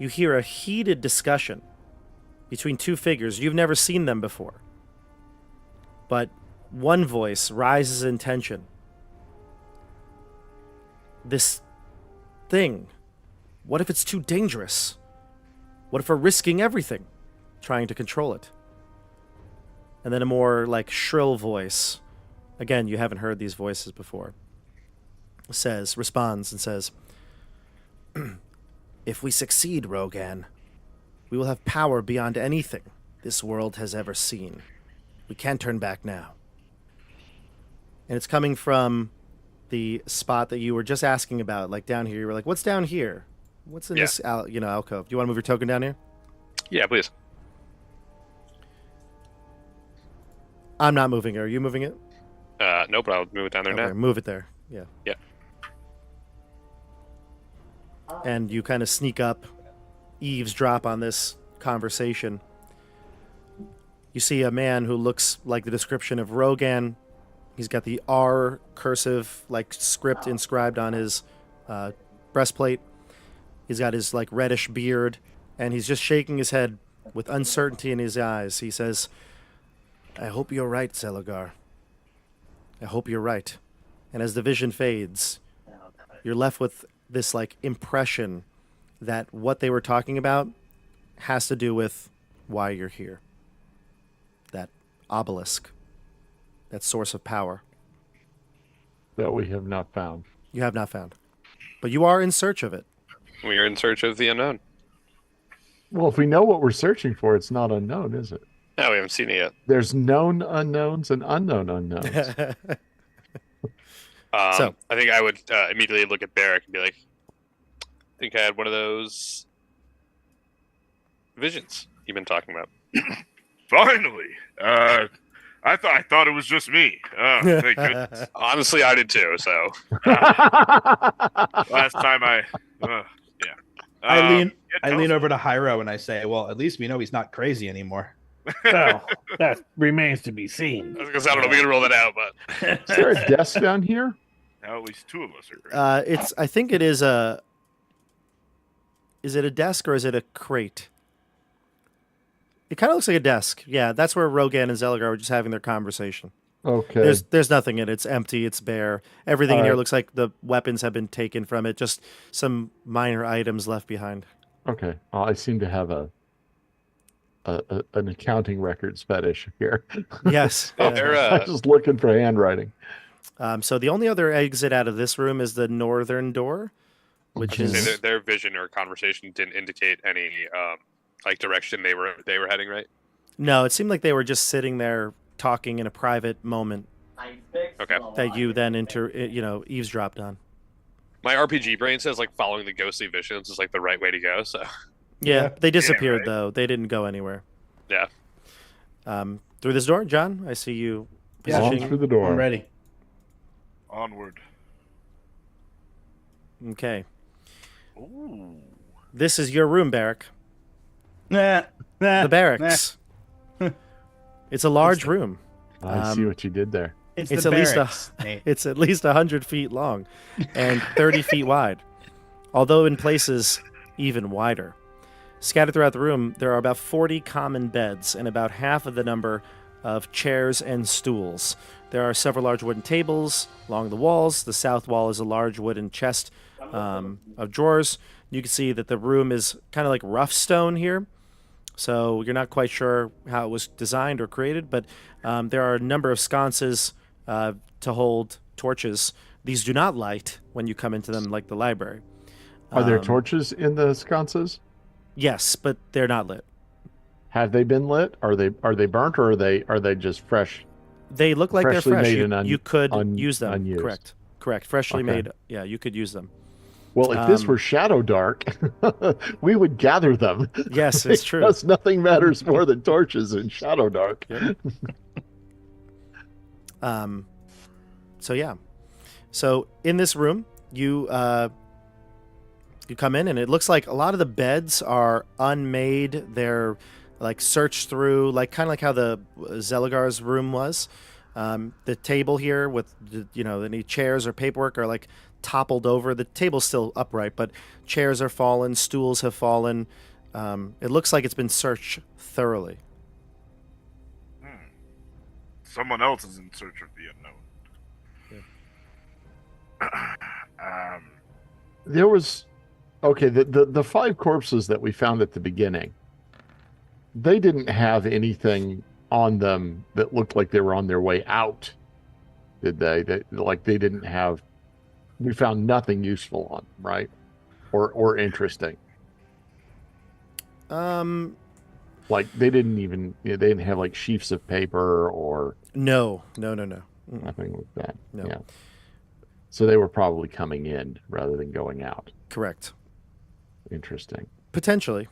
you hear a heated discussion between two figures. You've never seen them before. But one voice rises in tension. This thing, what if it's too dangerous? What if we're risking everything trying to control it? And then a more like shrill voice, again, you haven't heard these voices before, responds and says, if we succeed, Rogan, we will have power beyond anything this world has ever seen. We can't turn back now. And it's coming from the spot that you were just asking about, like down here. You were like, what's down here? What's in this alcove? Do you want to move your token down here? Yeah, please. I'm not moving it. Are you moving it? Nope, I'll move it down there now. Move it there. Yeah. Yeah. And you kind of sneak up, eavesdrop on this conversation. You see a man who looks like the description of Rogan. He's got the R cursive like script inscribed on his breastplate. He's got his like reddish beard, and he's just shaking his head with uncertainty in his eyes. He says, I hope you're right, Zelagar. I hope you're right. And as the vision fades, you're left with this like impression that what they were talking about has to do with why you're here. That obelisk. That source of power. That we have not found. You have not found. But you are in search of it. We are in search of the unknown. Well, if we know what we're searching for, it's not unknown, is it? No, we haven't seen it yet. There's known unknowns and unknown unknowns. So- I think I would immediately look at Barrick and be like, I think I had one of those visions you've been talking about. Finally. I thought it was just me. Oh, thank goodness. Honestly, I did too, so. Last time I... yeah. I lean over to Hyro and I say, well, at least we know he's not crazy anymore. Well, that remains to be seen. I was gonna say, I don't know, we can roll that out, but. Is there a desk down here? Now at least two of us are crazy. I think it is a... Is it a desk or is it a crate? It kind of looks like a desk. Yeah, that's where Rogan and Zelagar were just having their conversation. Okay. There's nothing in it. It's empty. It's bare. Everything in All here right. looks like the weapons have been taken from it. Just some minor items left behind. Okay. Well, I seem to have an accounting records fetish here. Yes. Oh, they're, I'm just looking for handwriting. So the only other exit out of this room is the northern door, which I was gonna say is... their vision or conversation didn't indicate any like direction they were heading, right? No, it seemed like they were just sitting there talking in a private moment I fixed Okay. the that you line. then eavesdropped on. My RPG brain says like following the ghostly visions is like the right way to go. So Yeah, Yeah. they disappeared right. though. They didn't go anywhere. yeah, Through this door, John, I see you Yeah. On positioning. through the door. I'm ready. Onward. Okay. Ooh. This is your room, Barrack. Nah, The barracks. It's a large room. I see what you did there. It's It's the at least barracks, Nate. It's at least 100 feet long and 30 feet wide, although in places even wider. Scattered throughout the room, there are about 40 common beds and about half of the number of chairs and stools. There are several large wooden tables along the walls. The south wall is a large wooden chest of drawers. You can see that the room is kind of like rough stone here, so you're not quite sure how it was designed or created, but there are a number of sconces to hold torches. These do not light when you come into them, like the library. Are there torches in the sconces? Yes, but they're not lit. Have they been lit? Are they burnt, or are they just fresh? They look like they're Freshly fresh. made You, and you could un- use them. unused. Correct. Freshly Okay. made. Yeah, you could use them. Well, if this were Shadow Dark, we would gather them. Yes, it's true. Because nothing matters more than torches in Shadow Dark. Yep. So yeah. So in this room, you come in, and it looks like a lot of the beds are unmade. They're like searched through, like kind of like how the Zelagar's room was. The table here with any chairs or paperwork are like toppled over. The table's still upright, but chairs are fallen, stools have fallen. It looks like it's been searched thoroughly. Someone else is in search of the unknown. There was the 5 corpses that we found at the beginning. They didn't have anything on them that looked like they were on their way out, did they? They didn't have. We found nothing useful on them, right? Or interesting. Like they didn't even. They didn't have like sheafs of paper or. No. Nothing like that. No. Yeah. So they were probably coming in rather than going out. Correct. Interesting. Potentially.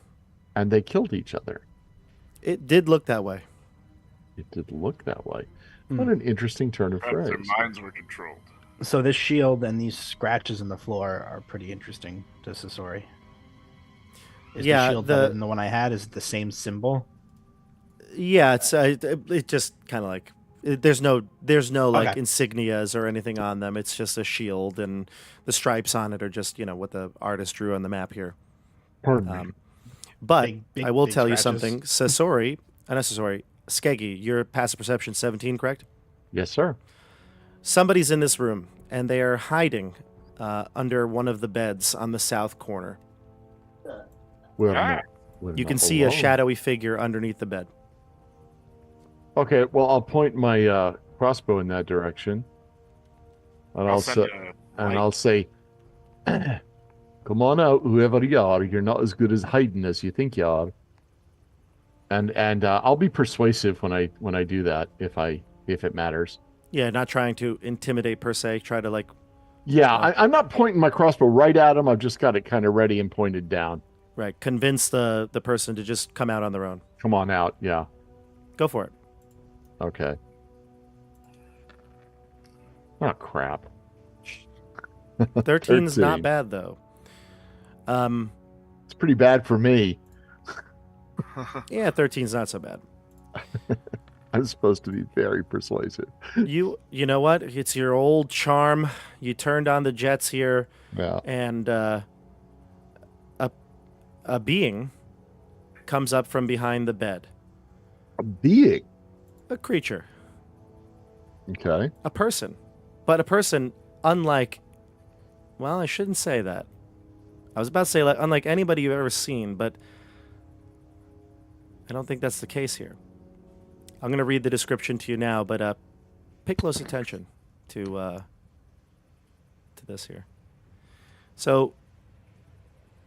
And they killed each other. It did look that way. It did look that way. What an interesting turn of Perhaps phrase. their minds were controlled. So this shield and these scratches in the floor are pretty interesting to Sasori. Is Yeah, the shield better than the one I had? Is it the same symbol? Yeah, it's it just kind of like there's no like Okay. insignias or anything on them. It's just a shield, and the stripes on it are just what the artist drew on the map here. Pardon me. But Big- I will big tell you scratches. something, Sasori, not Sasori, Skeggy, your passive perception 17, correct? Yes, sir. Somebody's in this room, and they are hiding under one of the beds on the south corner. We're Ah. not- we're You can not see a alone. shadowy figure underneath the bed. Okay, well, I'll point my crossbow in that direction, and I'll send I'll say, "Come on out, whoever you are. You're not as good as hiding as you think you are." And I'll be persuasive when I do that if it matters. Yeah, not trying to intimidate per se. Try to Yeah, I'm not pointing my crossbow right at him. I've just got it kind of ready and pointed down. convince the person to just come out on their own. Come on out. Yeah. Go for it. Okay. Oh crap. 13's 13. not bad though. It's pretty bad for me. Yeah, 13's not so bad. I'm supposed to be very persuasive. You know what? It's your old charm. You turned on the jets here, Yeah. and a being comes up from behind the bed. A being. A creature, Okay. a person, but a person unlike. Well, I shouldn't say that. I was about to say like unlike anybody you've ever seen, but I don't think that's the case here. I'm going to read the description to you now, but pay close attention to this here. So,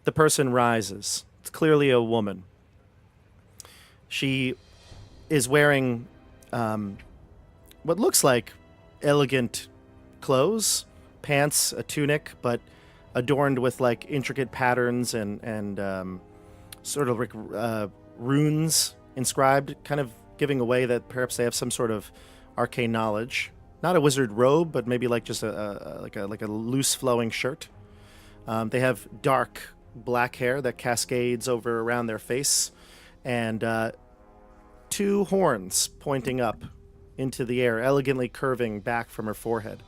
the person rises. It's clearly a woman. She is wearing what looks like elegant clothes, pants, a tunic, but adorned with like intricate patterns and sort of like runes inscribed, kind of giving away that perhaps they have some sort of arcane knowledge. Not a wizard robe, but maybe like just a loose flowing shirt. They have dark black hair that cascades over around their face, and 2 horns pointing up into the air, elegantly curving back from her forehead.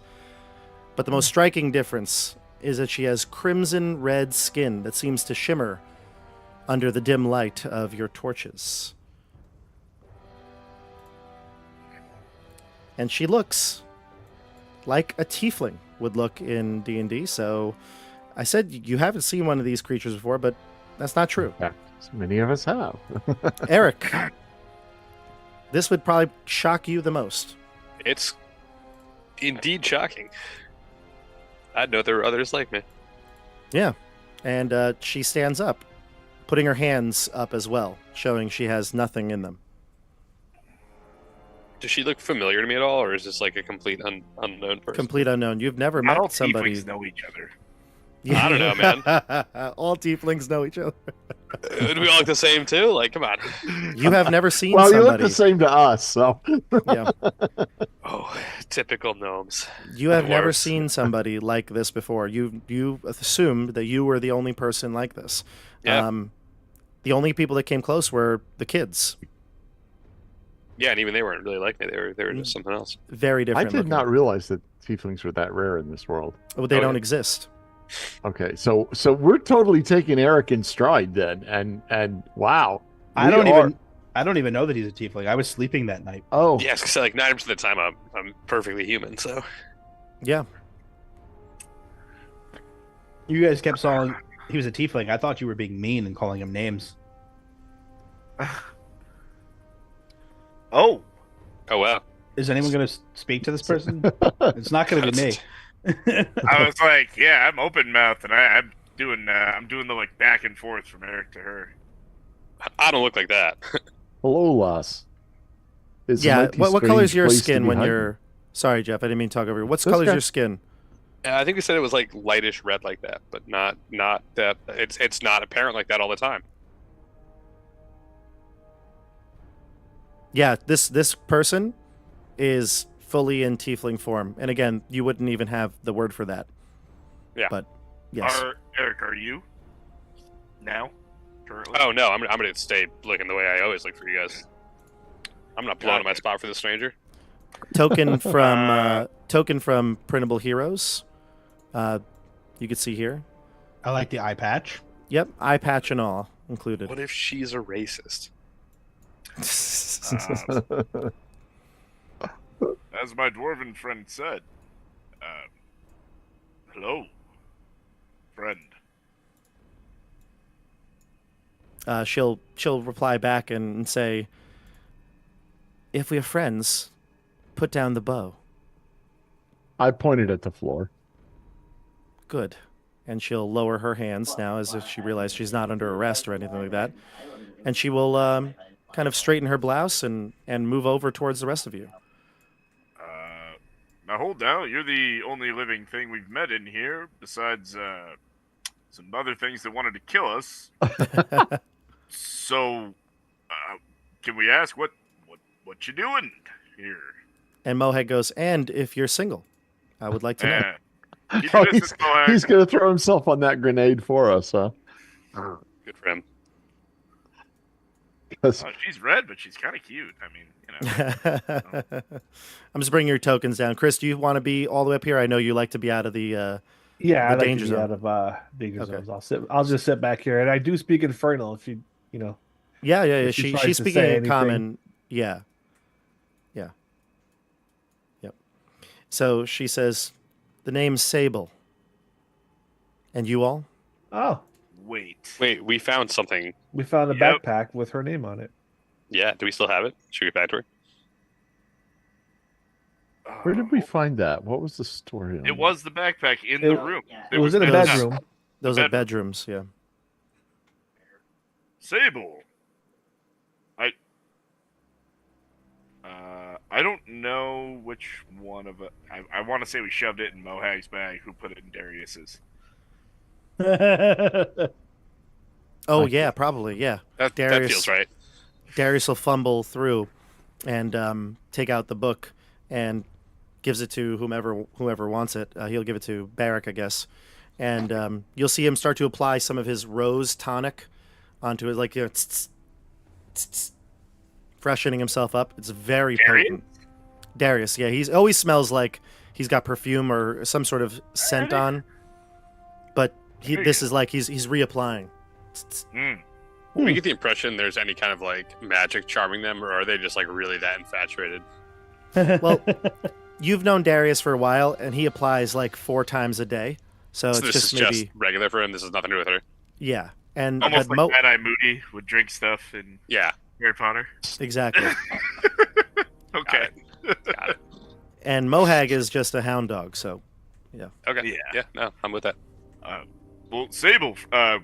But the most striking difference is that she has crimson red skin that seems to shimmer under the dim light of your torches. And she looks like a tiefling would look in D&D, so I said you haven't seen one of these creatures before, but that's not true. In fact, many of us have. Eric, this would probably shock you the most. It's indeed shocking. I know there are others like me. Yeah. And she stands up, putting her hands up as well, showing she has nothing in them. Does she look familiar to me at all, or is this like a complete unknown person? Complete unknown. You've never Not all met somebody. tieflings know each other. I don't know, man. All tieflings know each other. Do we all look the same too? Like, come on. You have never seen Well, you look somebody. the same to us, so. Yeah. Oh, typical gnomes. You have never Worse. seen somebody like this before. You assumed that you were the only person like this. Yeah. The only people that came close were the kids. Yeah, and even they weren't really like me. They were just something else. Very I different. did looking. not realize that tieflings were that rare in this world. Well, they Oh, don't yeah. exist. Okay, so we're totally taking Eric in stride then, and wow, I we don't are- even know that he's a tiefling. I was sleeping that night. Oh, Yes, because like 90% of the time I'm perfectly human. So Yeah. You guys kept saying he was a tiefling. I thought you were being mean and calling him names. Oh, oh wow. Is anyone going to speak to this person? It's not going to be me. I was like, yeah, I'm open mouth, and I'm doing the like back and forth from Eric to her. I don't look like that. hello, Lass. It's a Yeah. mighty What color is strange your place to skin be when hiding. you're? Sorry, Jeff. I didn't mean to talk over you. What's That's color is okay. your skin? I think they said it was like lightish red like that, but not that. It's not apparent like that all the time. Yeah. This person is fully in tiefling form, and again, you wouldn't even have the word for that. Yeah. But yes. Eric, are you now currently? Oh no, I'm gonna stay looking the way I always look for you guys. I'm not blowing up my spot for the stranger. Token from Printable Heroes. You can see here. I like the eye patch. Yep, eye patch and all included. What if she's a racist? As my dwarven friend said, hello, friend. She'll reply back and say, "If we are friends, put down the bow." I pointed at the floor. Good. And she'll lower her hands now as if she realizes she's not under arrest or anything like that. And she will kind of straighten her blouse and move over towards the rest of you. Now hold down. You're the only living thing we've met in here, besides some other things that wanted to kill us. So, can we ask what you doing here? And Moheg goes, "And if you're single, I would like to know." Keep Oh, your distance, Mohag. he's going to throw himself on that grenade for us, huh? Good for him. 'Cause- Oh, she's red, but she's kind of cute. I mean, you know. I'm just bringing your tokens down. Chris, do you want to be all the way up here? I know you like to be out of the... Yeah, The I like danger to be zone. out of danger Okay. zones. I'll just sit back here, and I do speak Infernal. If you know, Yeah. If she tries She's to speaking say in anything. common. Yeah. Yep. So she says, "The name's Sable. And you all?" oh, Wait. Wait, we found something. we found a Yep. backpack with her name on it. Yeah, do we still have it? Should we get back to her? Where did we find that? What was the story? on It that? was the backpack in the room. It was in a It was- bedroom. Those are Bedroom. bedrooms, yeah. Sable. I don't know which one of it. I want to say we shoved it in Mohag's bag. Who put it in Darius's? Oh, Like- yeah, probably, yeah. That Darius. feels right. Darius will fumble through and take out the book and gives it to whoever wants it. He'll give it to Barrack, I guess. And you'll see him start to apply some of his rose tonic onto it, like, freshening himself up. It's very Darius? potent. Darius, yeah, he's always smells like he's got perfume or some sort of scent on, but this is like he's reapplying. Hmm. Do we get the impression there's any kind of like magic charming them, or are they just like really that infatuated? Well, you've known Darius for a while, and he applies like 4 times a day. So So it's this just is maybe just regular for him. This has nothing to do with her. yeah, and Almost but like Mad Eye Moody would drink stuff in Yeah. Harry Potter. exactly. Okay. Got it. And Mohag is just a hound dog. So Okay. Yeah. No, I'm with that. Well, Sable,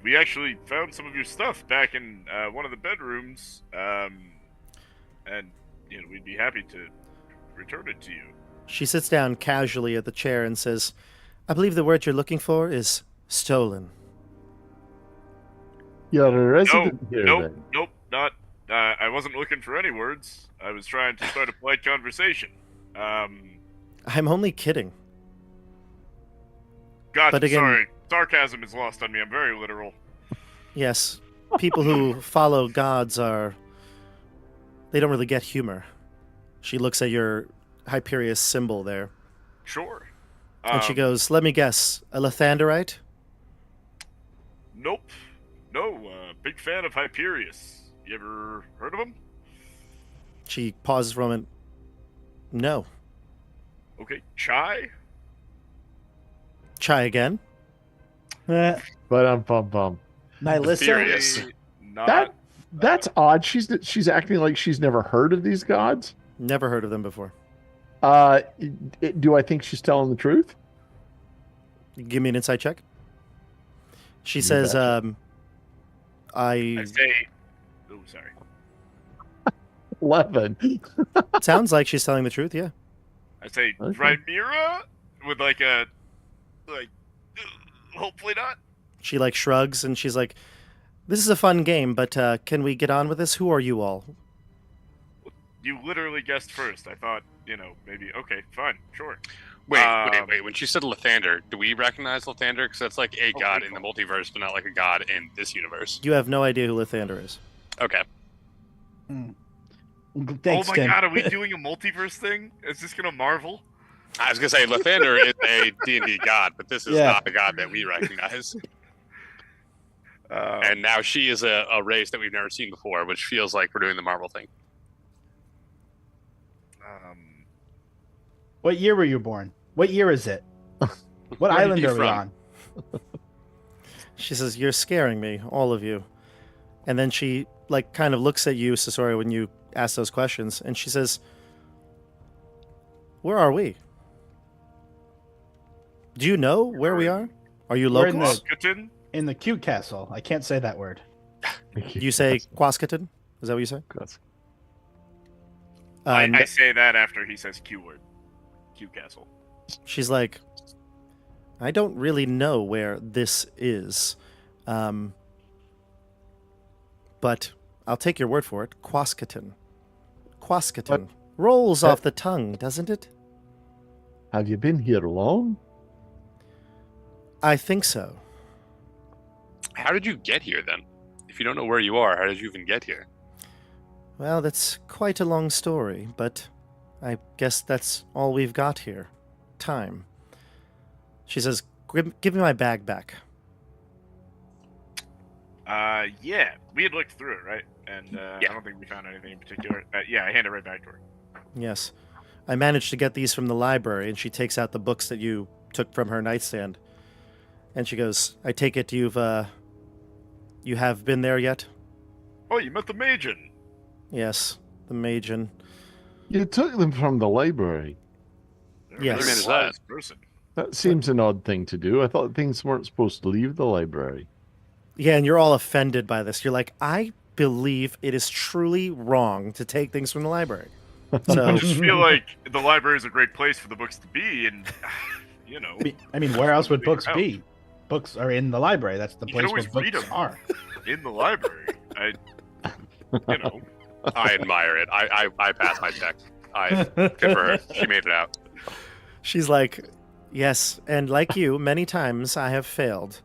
we actually found some of your stuff back in one of the bedrooms, and we'd be happy to return it to you. she sits down casually at the chair and says, "I believe the word you're looking for is stolen." You're a resident here, then. Nope, not. I wasn't looking for any words. I was trying to start a polite conversation. I'm only kidding. God, But again- sorry. Sarcasm is lost on me. I'm very literal. Yes, people who follow gods they don't really get humor. She looks at your Hyperius symbol there. Sure. And she goes, let me guess, a Lathanderite? Nope. No, big fan of Hyperius. You ever heard of him? She pauses for a moment. No. Okay, Chai? Try again. But bum. Nihilissa? Mysterious. Not. That's odd. She's acting like she's never heard of these gods. Never heard of them before. Do I think she's telling the truth? Give me an insight check. She You says, betcha. I say. Oh, sorry. 11. sounds like she's telling the truth, yeah. I say Okay. Rhaenyra with like a. Hopefully not. She like shrugs and she's like, this is a fun game, but can we get on with this? Who are you all? You literally guessed first. I thought, maybe. Okay, fine, sure. Wait. When she said Lathander, do we recognize Lathander? Because that's like a god in the multiverse, but not like a god in this universe. You have no idea who Lathander is. Okay. Thanks, oh my Tim. god, are we doing a multiverse thing? Is this gonna Marvel? I was gonna say Lathander is a D&D god, but this is Yeah. not the god that we recognize. And now she is a race that we've never seen before, which feels like we're doing the Marvel thing. What year were you born? What year is it? What Where are island you are we from? on? She says, you're scaring me, all of you. And then she like kind of looks at you, Sasori, when you ask those questions, and she says, where are we? Do you know where we are? Are you We're in locals? Skeleton? In the cute castle. I can't say that word. You say Quaskaton? Is that what you say? I say that after he says Q word. Q Castle. She's like, I don't really know where this is. But I'll take your word for it. Quaskaton. Quaskaton. Rolls off the tongue, doesn't it? Have you been here long? I think so. How did you get here then? If you don't know where you are, how did you even get here? Well, that's quite a long story, but I guess that's all we've got here. Time. She says, give me my bag back. Yeah, we had looked through it, right? And Yeah. I don't think we found anything in particular. Yeah, I hand it right back to her. Yes. I managed to get these from the library, and she takes out the books that you took from her nightstand. And she goes, I take it you have been there yet? Oh, you met the Magan. Yes, the Magan. You took them from the library. Yes. Really Wise person. That seems an odd thing to do. I thought things weren't supposed to leave the library. Yeah, and you're all offended by this. You're like, I believe it is truly wrong to take things from the library. I So, just feel like the library is a great place for the books to be, and I mean, where else would Figure books out. be? Books are in the library. That's the You can place where always read books 'em. are. in the library. I admire it. I passed my check. Good for her. She made it out. she's like, yes, and like you, many times I have failed.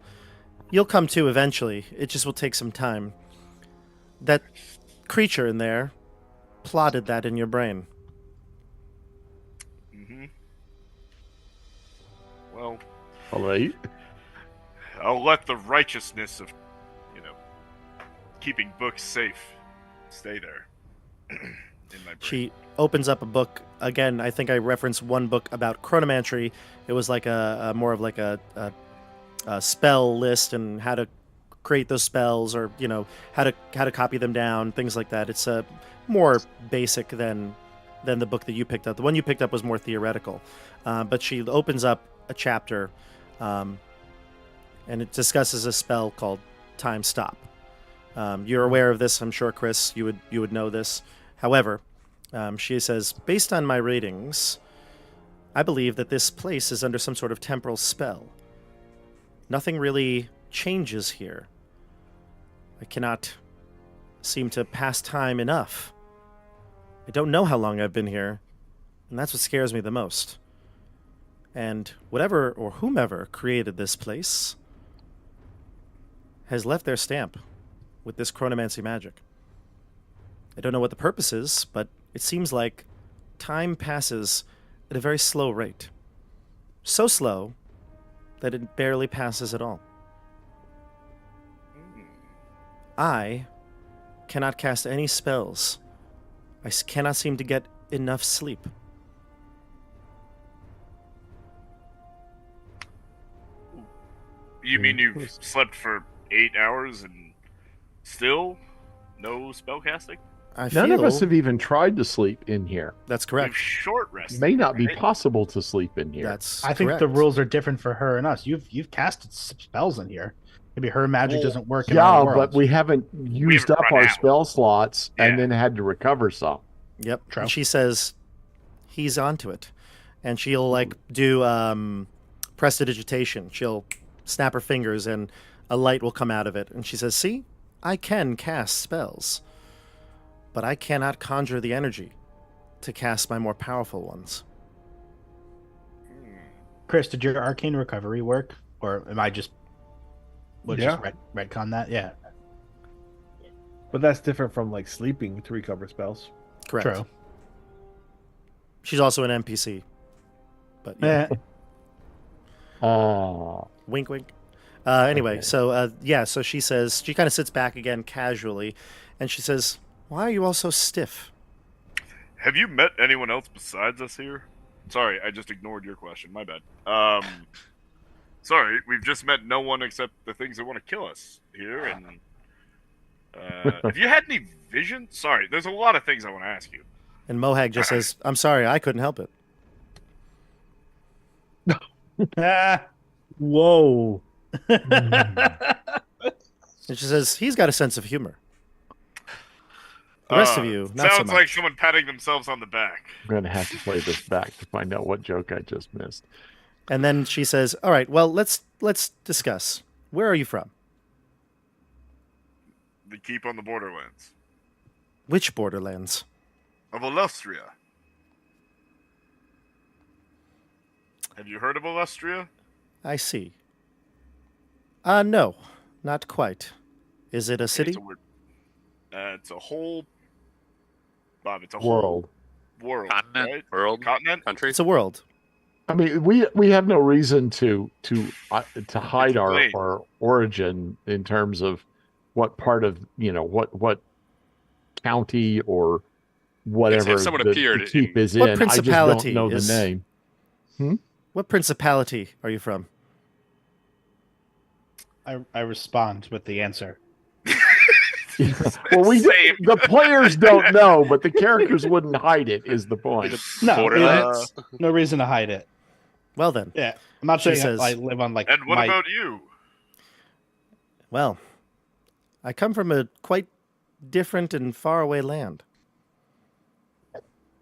You'll come to eventually. It just will take some time. That creature in there plotted that in your brain. Well, All right. I'll let the righteousness of, keeping books safe stay there. In my brain. She opens up a book. Again, I think I referenced one book about chronomancy. It was like a more of like a spell list and how to create those spells, or how to copy them down, things like that. It's more basic than the book that you picked up. The one you picked up was more theoretical, but she opens up a chapter, and it discusses a spell called Time Stop. You're aware of this, I'm sure, Chris. You would know this. However, she says, based on my ratings, I believe that this place is under some sort of temporal spell. Nothing really changes here. I cannot seem to pass time enough. I don't know how long I've been here, and that's what scares me the most. And whatever or whomever created this place has left their stamp with this chronomancy magic. I don't know what the purpose is, but it seems like time passes at a very slow rate. So slow that it barely passes at all. I cannot cast any spells. I cannot seem to get enough sleep. You mean you've slept for 8 hours and still no spell casting? I None of us feel have even tried to sleep in here. that's We've correct. short It rested. may not be right? possible to sleep in here. That's I think the correct. rules are different for her and us. You've casted spells in here. Maybe her magic Well, doesn't work in our Yeah, world. but we haven't used up run our out. spell slots and Yeah. then had to recover some. Yep. True. And she says he's onto it. And she'll like do prestidigitation. She'll snap her fingers and a light will come out of it. And she says, "See? I can cast spells. But I cannot conjure the energy to cast my more powerful ones." Chris, did your arcane recovery work, or am I just just retcon that? Yeah, But that's different from like sleeping to recover spells. Correct. true. She's also an NPC. But yeah. Wink, wink. Anyway, Okay. so she says, she kind of sits back again casually, and she says, "Why are you all so stiff?" Have you met anyone else besides us here? Sorry, I just ignored your question. My bad. Sorry, we've just met no one except the things that want to kill us here. And have you had any vision? Sorry, there's a lot of things I want to ask you. And Mohag just says, "I'm sorry, I couldn't help it." Whoa. And she says, "He's got a sense of humor. The rest of you, not so sounds much." like someone patting themselves on the back. I'm going to have to play this back to find out what joke I just missed. And then she says, "All right, well, let's discuss. Where are you from? The keep on the borderlands Which borderlands?" of Illustria. Have you heard of Illustria? "I see. No, not quite. Is it a city?" It's a whole. Bob, it's a World. whole world. Continent, right? world, Continent. country. It's a world. I mean, we have no reason to hide our, Explain. our origin in terms of what part of what county or whatever someone the appeared keep in- is What in. I just principality don't know is- the name. What principality are you from? I respond with the answer. Well, Same. the players don't know, but the characters wouldn't hide it. Is the point? No, Borderlands. no reason to hide it. Well then, Yeah, I'm not She saying says- I live on like. And what my- about you? well, I come from a quite different and faraway land.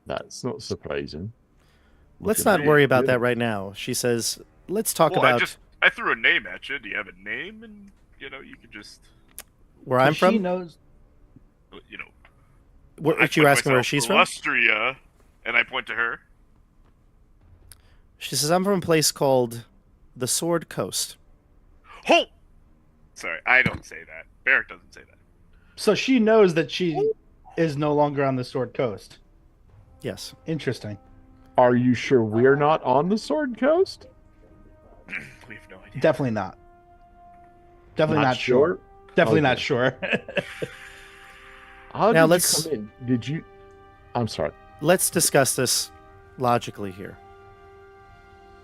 That's not surprising. Let's Look at not me. worry about Good. that right now. She says, "Let's talk Well, about I threw a name at you. Do you have a name? And you could just where I'm She from." knows. What I you point asking where myself, she's from? Illustria, and I point to her. She says, "I'm from a place called the Sword Coast." Halt! Sorry, I don't say that. Barrick doesn't say that. So she knows that she is no longer on the Sword Coast. Yes. Interesting. Are you sure we're not on the Sword Coast? We have no idea. Definitely not. Definitely not, sure. Definitely not Okay. sure. How Now did let's- you come in? Did you? I'm sorry. Let's discuss this logically here.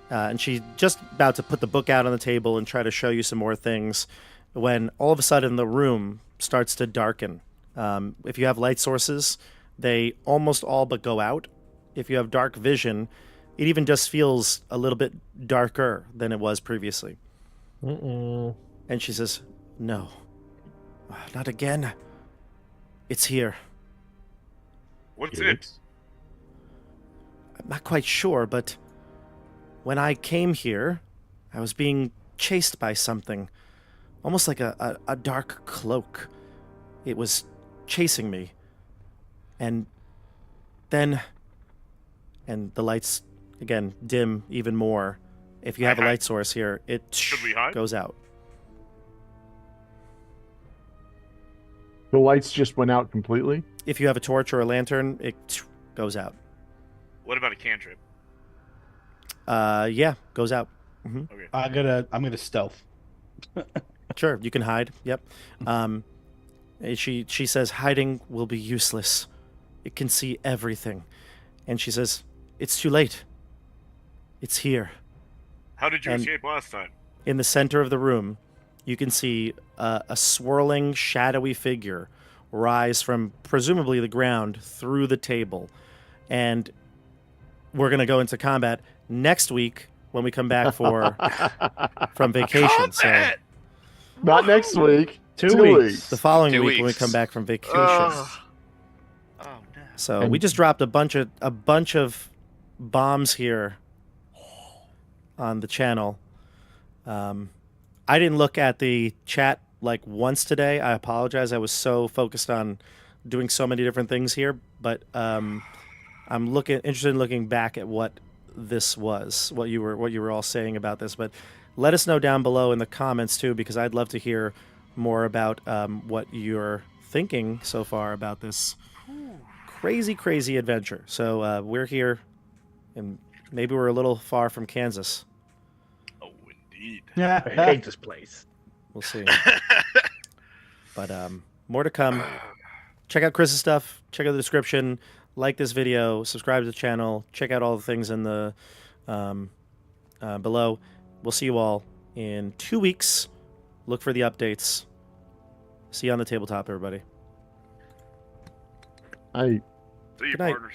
And she's just about to put the book out on the table and try to show you some more things when all of a sudden the room starts to darken. If you have light sources, they almost all but go out. If you have dark vision, it even just feels a little bit darker than it was previously. Mm-mm. And she says, "No, not again. It's here. What's it? I'm not quite sure, but when I came here, I was being chased by something, almost like a dark cloak. It was chasing me. And then, and the lights, again, dim even more. If you have a light source here, it Should we hide? goes out. The lights just went out completely. If you have a torch or a lantern, it goes out. What about a cantrip? Yeah, goes out. Hmm. Okay. I'm gonna stealth. Sure, you can hide. Yep. She says hiding will be useless. It can see everything. And she says, it's too late. It's here. How did you And- escape last time? In the center of the room, you can see a swirling, shadowy figure rise from presumably the ground through the table. And we're going to go into combat next week when we come back from vacation. So Combat! Not next week. 2 weeks. the following 2 week when we weeks. come back from vacation. Oh no. So And- we just dropped a bunch of bombs here on the channel. I didn't look at the chat like once today. I apologize. I was so focused on doing so many different things here, but I'm interested in looking back at what this was, what you were all saying about this. But let us know down below in the comments too, because I'd love to hear more about what you're thinking so far about this crazy adventure. So we're here, and maybe we're a little far from Kansas. Oh, indeed. I hate this place. We'll see. But more to come. Check out Chris's stuff. Check out the description. Like this video. Subscribe to the channel. Check out all the things in the below. We'll see you all in 2 weeks. Look for the updates. See you on the tabletop, everybody. I See you, Good night. partners.